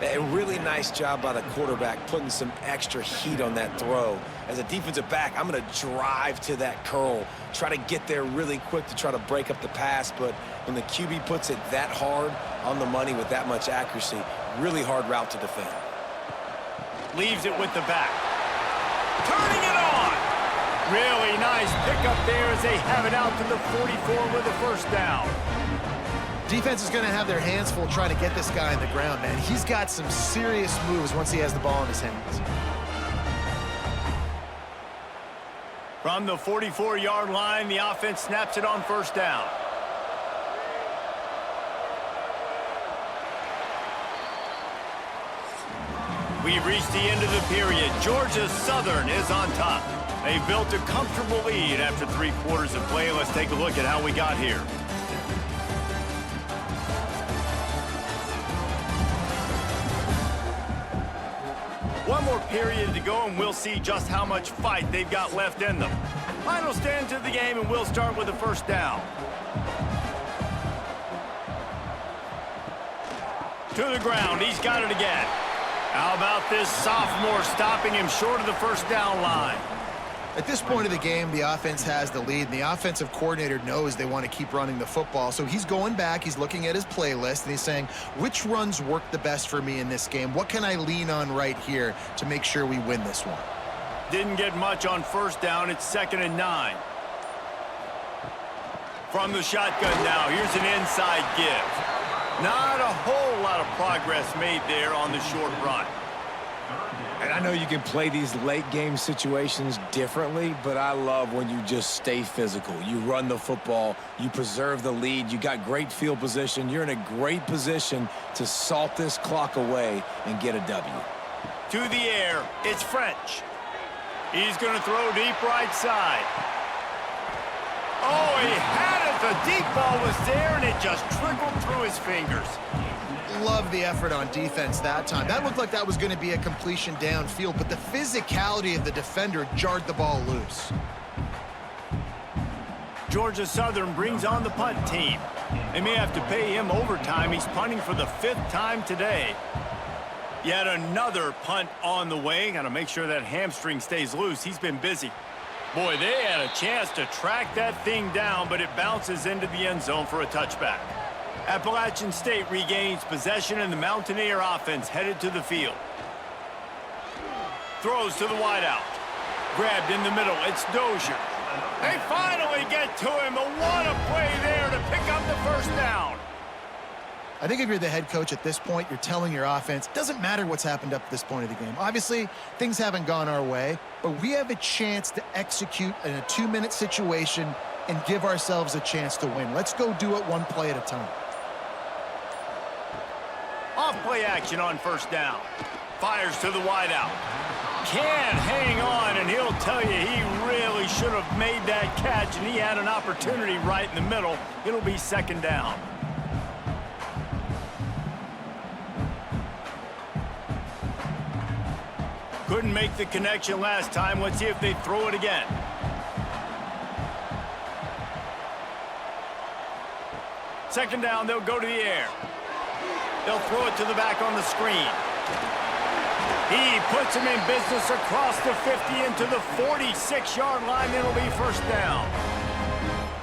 A really nice job by the quarterback putting some extra heat on that throw. As a defensive back, I'm going to drive to that curl, try to get there really quick to try to break up the pass, but when the QB puts it that hard on the money with that much accuracy, really hard route to defend. Leaves it with the back. Turning it on! Really nice pickup there as they have it out to the 44 with a first down. Defense is going to have their hands full trying to get this guy on the ground, man. He's got some serious moves once he has the ball in his hands. From the 44-yard line, the offense snaps it on first down. We've reached the end of the period. Georgia Southern is on top. They've built a comfortable lead after 3 quarters of play. Let's take a look at how we got here. One more period to go, and we'll see just how much fight they've got left in them. Final stand to the game, and we'll start with the first down. To the ground. He's got it again. How about this sophomore stopping him short of the first down line? At this point of the game, the offense has the lead, and the offensive coordinator knows they want to keep running the football. So he's going back, he's looking at his playlist, and he's saying, which runs work the best for me in this game? What can I lean on right here to make sure we win this one? Didn't get much on first down. It's 2nd and 9. From the shotgun now, here's an inside give. Not a whole lot of progress made there on the short run. And I know you can play these late game situations differently, but I love when you just stay physical. You run the football, you preserve the lead, you got great field position, you're in a great position to salt this clock away and get a W. To the air, it's French. He's going to throw deep right side. Oh, he had it. The deep ball was there, and it just trickled through his fingers. Love the effort on defense that time. That looked like that was going to be a completion downfield, but the physicality of the defender jarred the ball loose. Georgia Southern brings on the punt team. They may have to pay him overtime. He's punting for the 5th time today. Yet another punt on the way. Got to make sure that hamstring stays loose. He's been busy. Boy, they had a chance to track that thing down, but it bounces into the end zone for a touchback. Appalachian State regains possession, and the Mountaineer offense headed to the field. Throws to the wideout. Grabbed in the middle. It's Dozier. They finally get to him. But what a play there to pick up the first down. I think if you're the head coach at this point, you're telling your offense, doesn't matter what's happened up to this point of the game. Obviously, things haven't gone our way, but we have a chance to execute in a 2-minute situation and give ourselves a chance to win. Let's go do it one play at a time. Off play action on first down. Fires to the wideout. Can't hang on, and he'll tell you he really should have made that catch, and he had an opportunity right in the middle. It'll be 2nd down. Couldn't make the connection last time. Let's see if they throw it again. Second down, they'll go to the air. They'll throw it to the back on the screen. He puts him in business across the 50 into the 46-yard line. It'll be first down.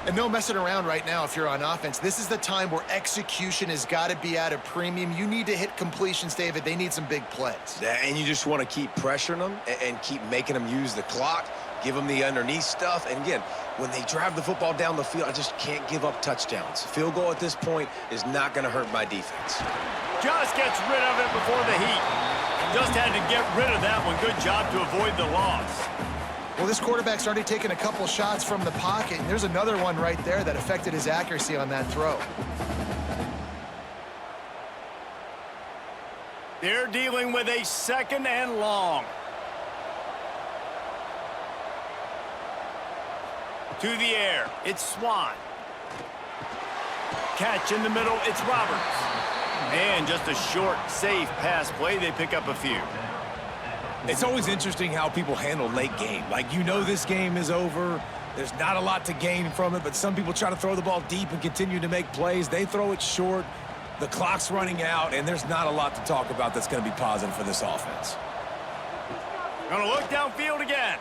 And no messing around right now if you're on offense. This is the time where execution has got to be at a premium. You need to hit completions, David. They need some big plays. And you just want to keep pressuring them and keep making them use the clock, give them the underneath stuff. And again, when they drive the football down the field, I just can't give up touchdowns. Field goal at this point is not going to hurt my defense. Just gets rid of it before the heat. Just had to get rid of that one. Good job to avoid the loss. Well, this quarterback's already taken a couple shots from the pocket, and there's another one right there that affected his accuracy on that throw. They're dealing with a 2nd and long. To the air, it's Swan. Catch in the middle, it's Roberts. And just a short, safe pass play. They pick up a few. It's always interesting how people handle late game. Like, you know this game is over. There's not a lot to gain from it, but some people try to throw the ball deep and continue to make plays. They throw it short. The clock's running out, and there's not a lot to talk about that's going to be positive for this offense. Gonna look downfield again.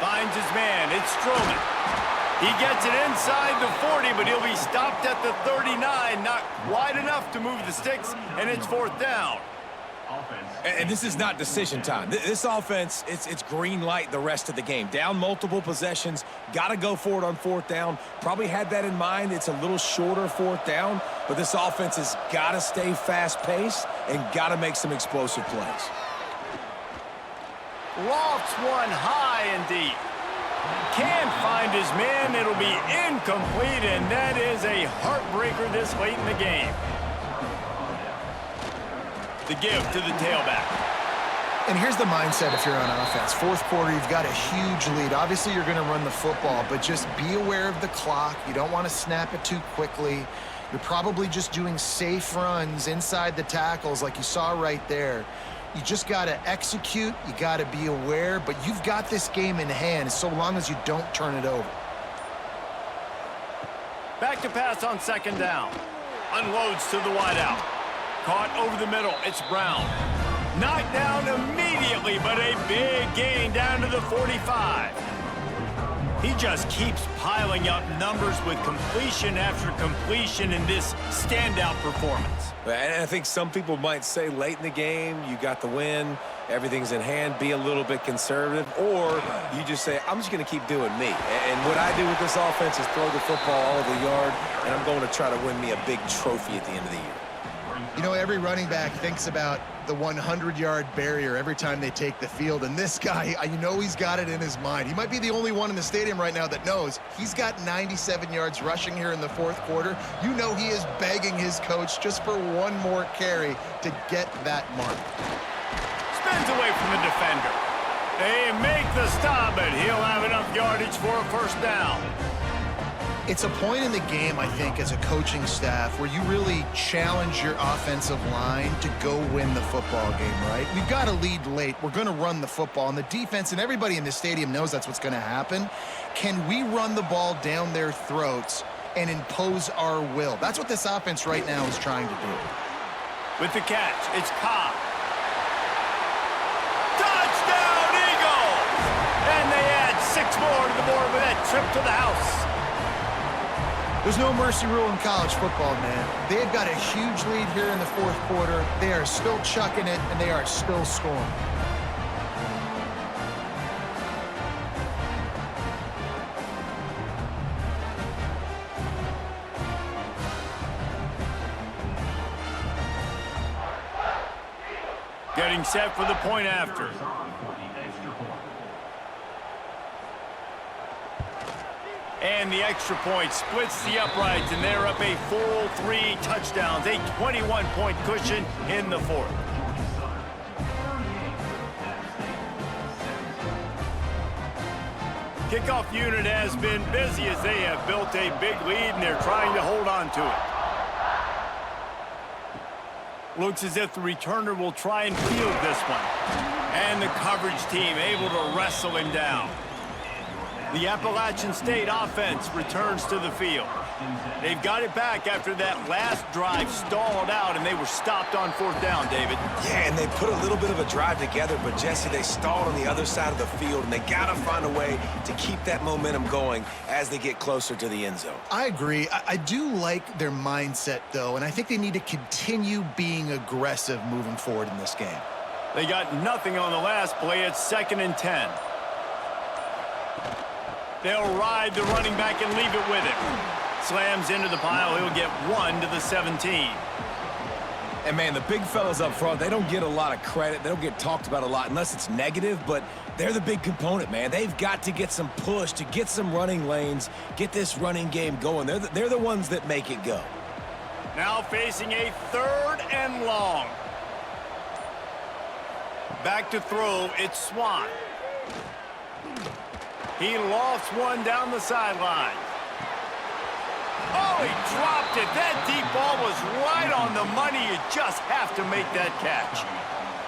Finds his man. It's Strowman. He gets it inside the 40, but he'll be stopped at the 39. Not wide enough to move the sticks, and it's 4th down. And this is not decision time. This offense, it's green light the rest of the game. Down multiple possessions, got to go for it on 4th down. Probably had that in mind. It's a little shorter 4th down, but this offense has got to stay fast-paced and got to make some explosive plays. Lofts one high and deep. Can't find his man. It'll be incomplete, and that is a heartbreaker this late in the game. The give to the tailback. And here's the mindset if you're on offense. 4th quarter, you've got a huge lead. Obviously, you're going to run the football, but just be aware of the clock. You don't want to snap it too quickly. You're probably just doing safe runs inside the tackles like you saw right there. You just got to execute. You got to be aware, but you've got this game in hand so long as you don't turn it over. Back to pass on 2nd down. Unloads to the wideout. Caught over the middle. It's Brown. Knocked down immediately, but a big gain down to the 45. He just keeps piling up numbers with completion after completion in this standout performance. And I think some people might say late in the game, you got the win, everything's in hand, be a little bit conservative, or you just say, I'm just going to keep doing me. And what I do with this offense is throw the football all over the yard, and I'm going to try to win me a big trophy at the end of the year. You know, every running back thinks about the 100-yard barrier every time they take the field, and this guy, you know he's got it in his mind. He might be the only one in the stadium right now that knows he's got 97 yards rushing here in the 4th quarter. You know he is begging his coach just for one more carry to get that mark. Spins away from the defender. They make the stop, but he'll have enough yardage for a 1st down. It's a point in the game, I think, as a coaching staff where you really challenge your offensive line to go win the football game, right? We've got to lead late. We're going to run the football, and the defense and everybody in the stadium knows that's what's going to happen. Can we run the ball down their throats and impose our will? That's what this offense right now is trying to do. With the catch, it's Cobb. Touchdown, Eagles! And they add 6 more to the board with that trip to the house. There's no mercy rule in college football, man. They've got a huge lead here in the 4th quarter. They are still chucking it, and they are still scoring. Getting set for the point after. And the extra point splits the uprights, and they're up a full 3 touchdowns, a 21-point cushion in the 4th. Kickoff unit has been busy as they have built a big lead, and they're trying to hold on to it. Looks as if the returner will try and field this one. And the coverage team able to wrestle him down. The Appalachian State offense returns to the field. They've got it back after that last drive stalled out, and they were stopped on 4th down, David. Yeah, and they put a little bit of a drive together, but, Jesse, they stalled on the other side of the field, and they got to find a way to keep that momentum going as they get closer to the end zone. I agree. I do like their mindset, though, and I think they need to continue being aggressive moving forward in this game. They got nothing on the last play. It's 2nd and 10. They'll ride the running back and leave it with him. Slams into the pile. He'll get 1 to the 17. And, man, the big fellas up front, they don't get a lot of credit. They don't get talked about a lot unless it's negative, but they're the big component, man. They've got to get some push, to get some running lanes, get this running game going. They're the ones that make it go. Now facing a 3rd and long. Back to throw, it's Swan. He lofts one down the sideline. Oh, he dropped it. That deep ball was right on the money. You just have to make that catch.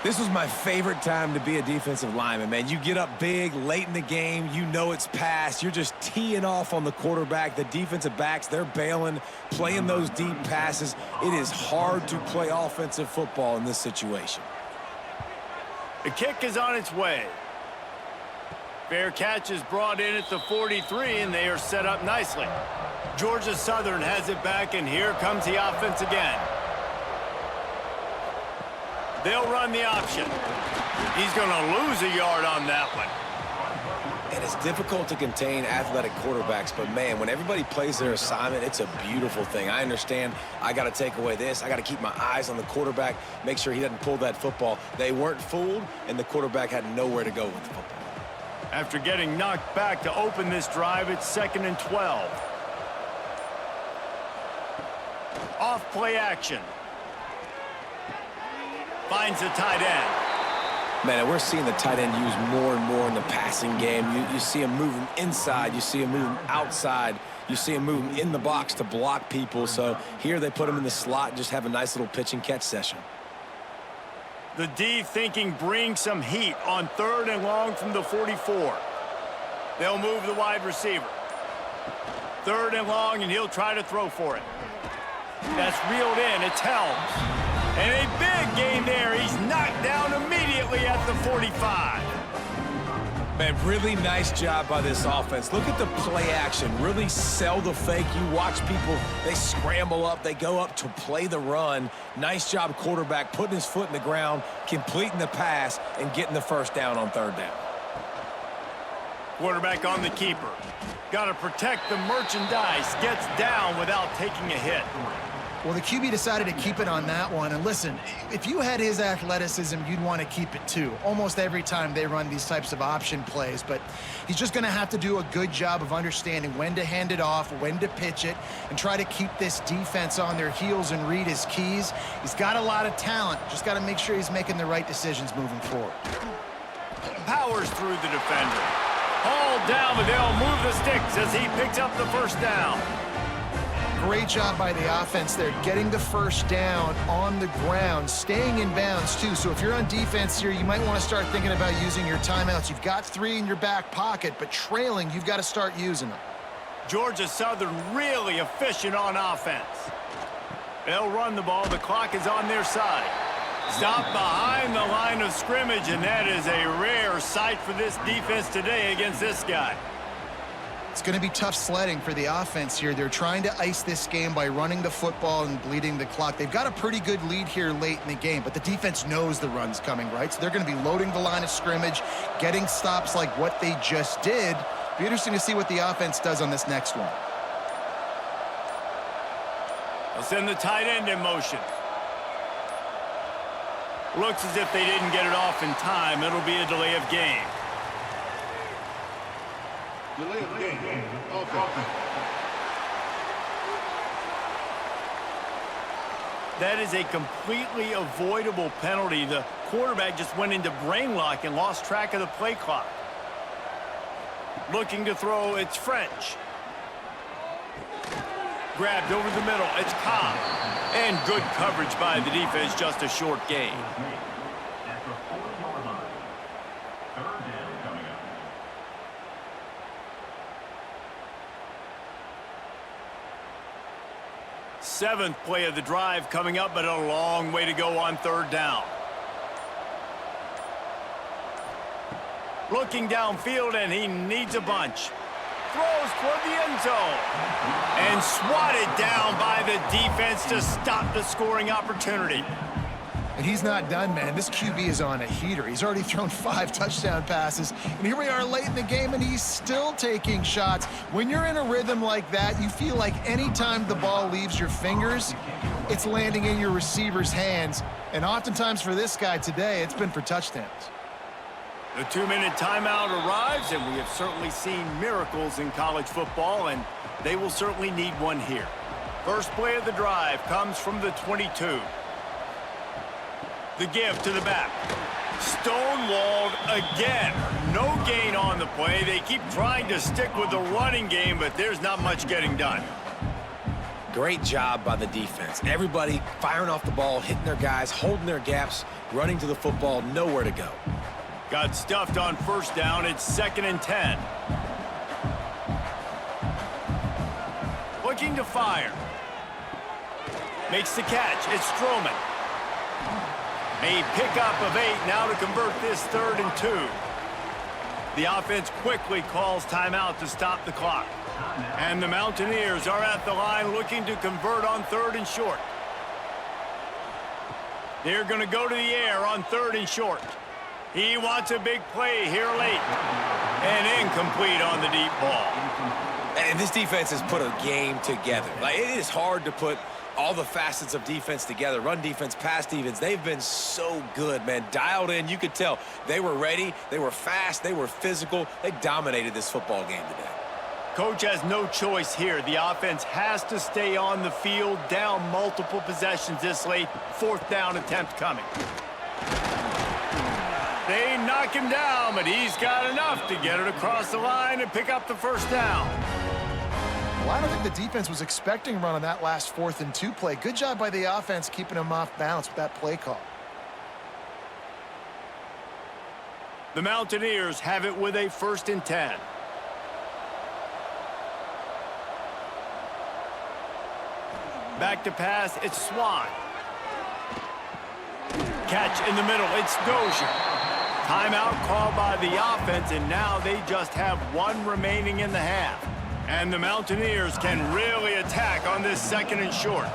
This was my favorite time to be a defensive lineman, man. You get up big, late in the game, you know it's past. You're just teeing off on the quarterback. The defensive backs, they're bailing, playing those deep passes. It is hard to play offensive football in this situation. The kick is on its way. Fair catch is brought in at the 43, and they are set up nicely. Georgia Southern has it back, and here comes the offense again. They'll run the option. He's going to lose a yard on that one. And it's difficult to contain athletic quarterbacks, but, man, when everybody plays their assignment, it's a beautiful thing. I understand I got to take away this. I got to keep my eyes on the quarterback, make sure he doesn't pull that football. They weren't fooled, and the quarterback had nowhere to go with the football. After getting knocked back to open this drive, it's 2nd and 12. Off play action. Finds the tight end. Man, we're seeing the tight end used more and more in the passing game. You see him moving inside. You see him moving outside. You see him moving in the box to block people. So here they put him in the slot and just have a nice little pitch and catch session. The D thinking bring some heat on 3rd and long from the 44. They'll move the wide receiver. 3rd and long, and he'll try to throw for it. That's reeled in. It's Helms. And a big gain there. He's knocked down immediately at the 45. Man, really nice job by this offense. Look at the play action. Really sell the fake. You watch people, they scramble up. They go up to play the run. Nice job, quarterback, putting his foot in the ground, completing the pass, and getting the 1st down on 3rd down. Quarterback on the keeper. Got to protect the merchandise. Gets down without taking a hit. Well, the QB decided to keep it on that one. And listen, if you had his athleticism, you'd want to keep it too. Almost every time they run these types of option plays. But he's just going to have to do a good job of understanding when to hand it off, when to pitch it, and try to keep this defense on their heels and read his keys. He's got a lot of talent. Just got to make sure he's making the right decisions moving forward. Powers through the defender. Hauled down, but they'll move the sticks as he picks up the 1st down. Great job by the offense there, getting the 1st down on the ground, staying in bounds too. So if you're on defense here, you might want to start thinking about using your timeouts. You've got 3 in your back pocket, but trailing, you've got to start using them. Georgia Southern really efficient on offense. They'll run the ball. The clock is on their side. Stop behind the line of scrimmage, and that is a rare sight for this defense today against this guy. It's going to be tough sledding for the offense here. They're trying to ice this game by running the football and bleeding the clock. They've got a pretty good lead here late in the game, but the defense knows the run's coming, right? So they're going to be loading the line of scrimmage, getting stops like what they just did. Be interesting to see what the offense does on this next one. They'll send the tight end in motion. Looks as if they didn't get it off in time. It'll be a delay of game. Delay of game. Offense. That is a completely avoidable penalty. The quarterback just went into brain lock and lost track of the play clock. Looking to throw, it's French. Grabbed over the middle, it's Cobb. And good coverage by the defense, just a short gain. 7th play of the drive coming up, but a long way to go on 3rd down. Looking downfield, and he needs a bunch. Throws toward the end zone. And swatted down by the defense to stop the scoring opportunity. And he's not done, man. This QB is on a heater. He's already thrown 5 touchdown passes. And here we are late in the game, and he's still taking shots. When you're in a rhythm like that, you feel like any time the ball leaves your fingers, it's landing in your receiver's hands. And oftentimes for this guy today, it's been for touchdowns. The 2-minute timeout arrives, and we have certainly seen miracles in college football, and they will certainly need one here. First play of the drive comes from the 22. The give to the back. Stonewalled again. No gain on the play. They keep trying to stick with the running game, but there's not much getting done. Great job by the defense. Everybody firing off the ball, hitting their guys, holding their gaps, running to the football, nowhere to go. Got stuffed on 1st down. It's 2nd and 10. Looking to fire. Makes the catch. It's Stroman. A pickup of 8 now to convert this 3rd and 2. The offense quickly calls timeout to stop the clock. And the Mountaineers are at the line looking to convert on 3rd and short. They're going to go to the air on 3rd and short. He wants a big play here late. And incomplete on the deep ball. And this defense has put a game together. Like, it is hard to put all the facets of defense together. Run defense, pass defense. They've been so good, man. Dialed in. You could tell they were ready. They were fast. They were physical. They dominated this football game today. Coach has no choice here. The offense has to stay on the field, down multiple possessions this late. 4th down attempt coming. They knock him down, but he's got enough to get it across the line and pick up the 1st down. Well, I don't think the defense was expecting a run on that last 4th and 2 play. Good job by the offense keeping him off balance with that play call. The Mountaineers have it with a 1st and 10. Back to pass, it's Swan. Catch in the middle, it's Dozier. Timeout called by the offense, and now they just have 1 remaining in the half. And the Mountaineers can really attack on this 2nd and short.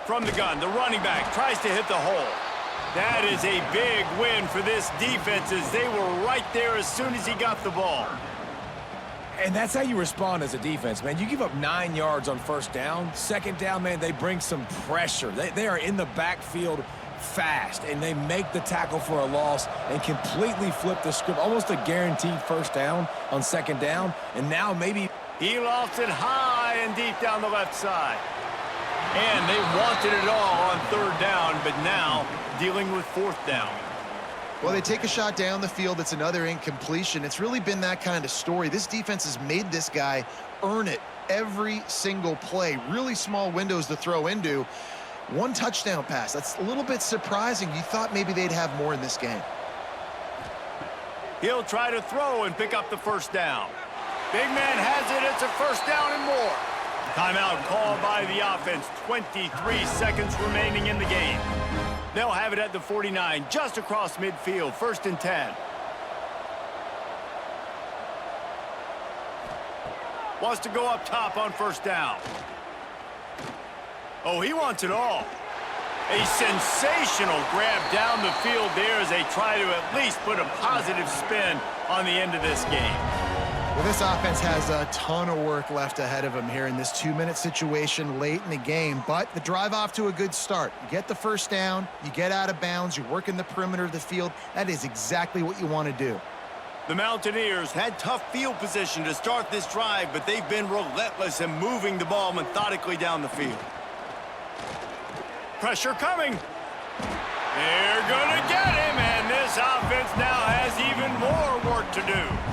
From the gun, the running back tries to hit the hole. That is a big win for this defense, as they were right there as soon as he got the ball. And that's how you respond as a defense, man. You give up 9 yards on 1st down. 2nd down, man, they bring some pressure. They are in the backfield fast, and they make the tackle for a loss and completely flip the script. Almost a guaranteed 1st down on 2nd down. And now maybe he lofts it high and deep down the left side. And they wanted it all on 3rd down, but now dealing with 4th down. Well, they take a shot down the field. It's another incompletion. It's really been that kind of story. This defense has made this guy earn it every single play. Really small windows to throw into. 1 touchdown pass. That's a little bit surprising. You thought maybe they'd have more in this game. He'll try to throw and pick up the 1st down. Big man has it. It's a 1st down and more. Timeout called by the offense. 23 seconds remaining in the game. They'll have it at the 49, just across midfield. 1st and 10. Wants to go up top on 1st down. Oh, he wants it all. A sensational grab down the field there as they try to at least put a positive spin on the end of this game. Well, this offense has a ton of work left ahead of them here in this 2-minute situation late in the game, but the drive off to a good start. You get the 1st down, you get out of bounds, you work in the perimeter of the field. That is exactly what you want to do. The Mountaineers had tough field position to start this drive, but they've been relentless in moving the ball methodically down the field. Pressure coming. They're going to get him, and this offense now has even more work to do.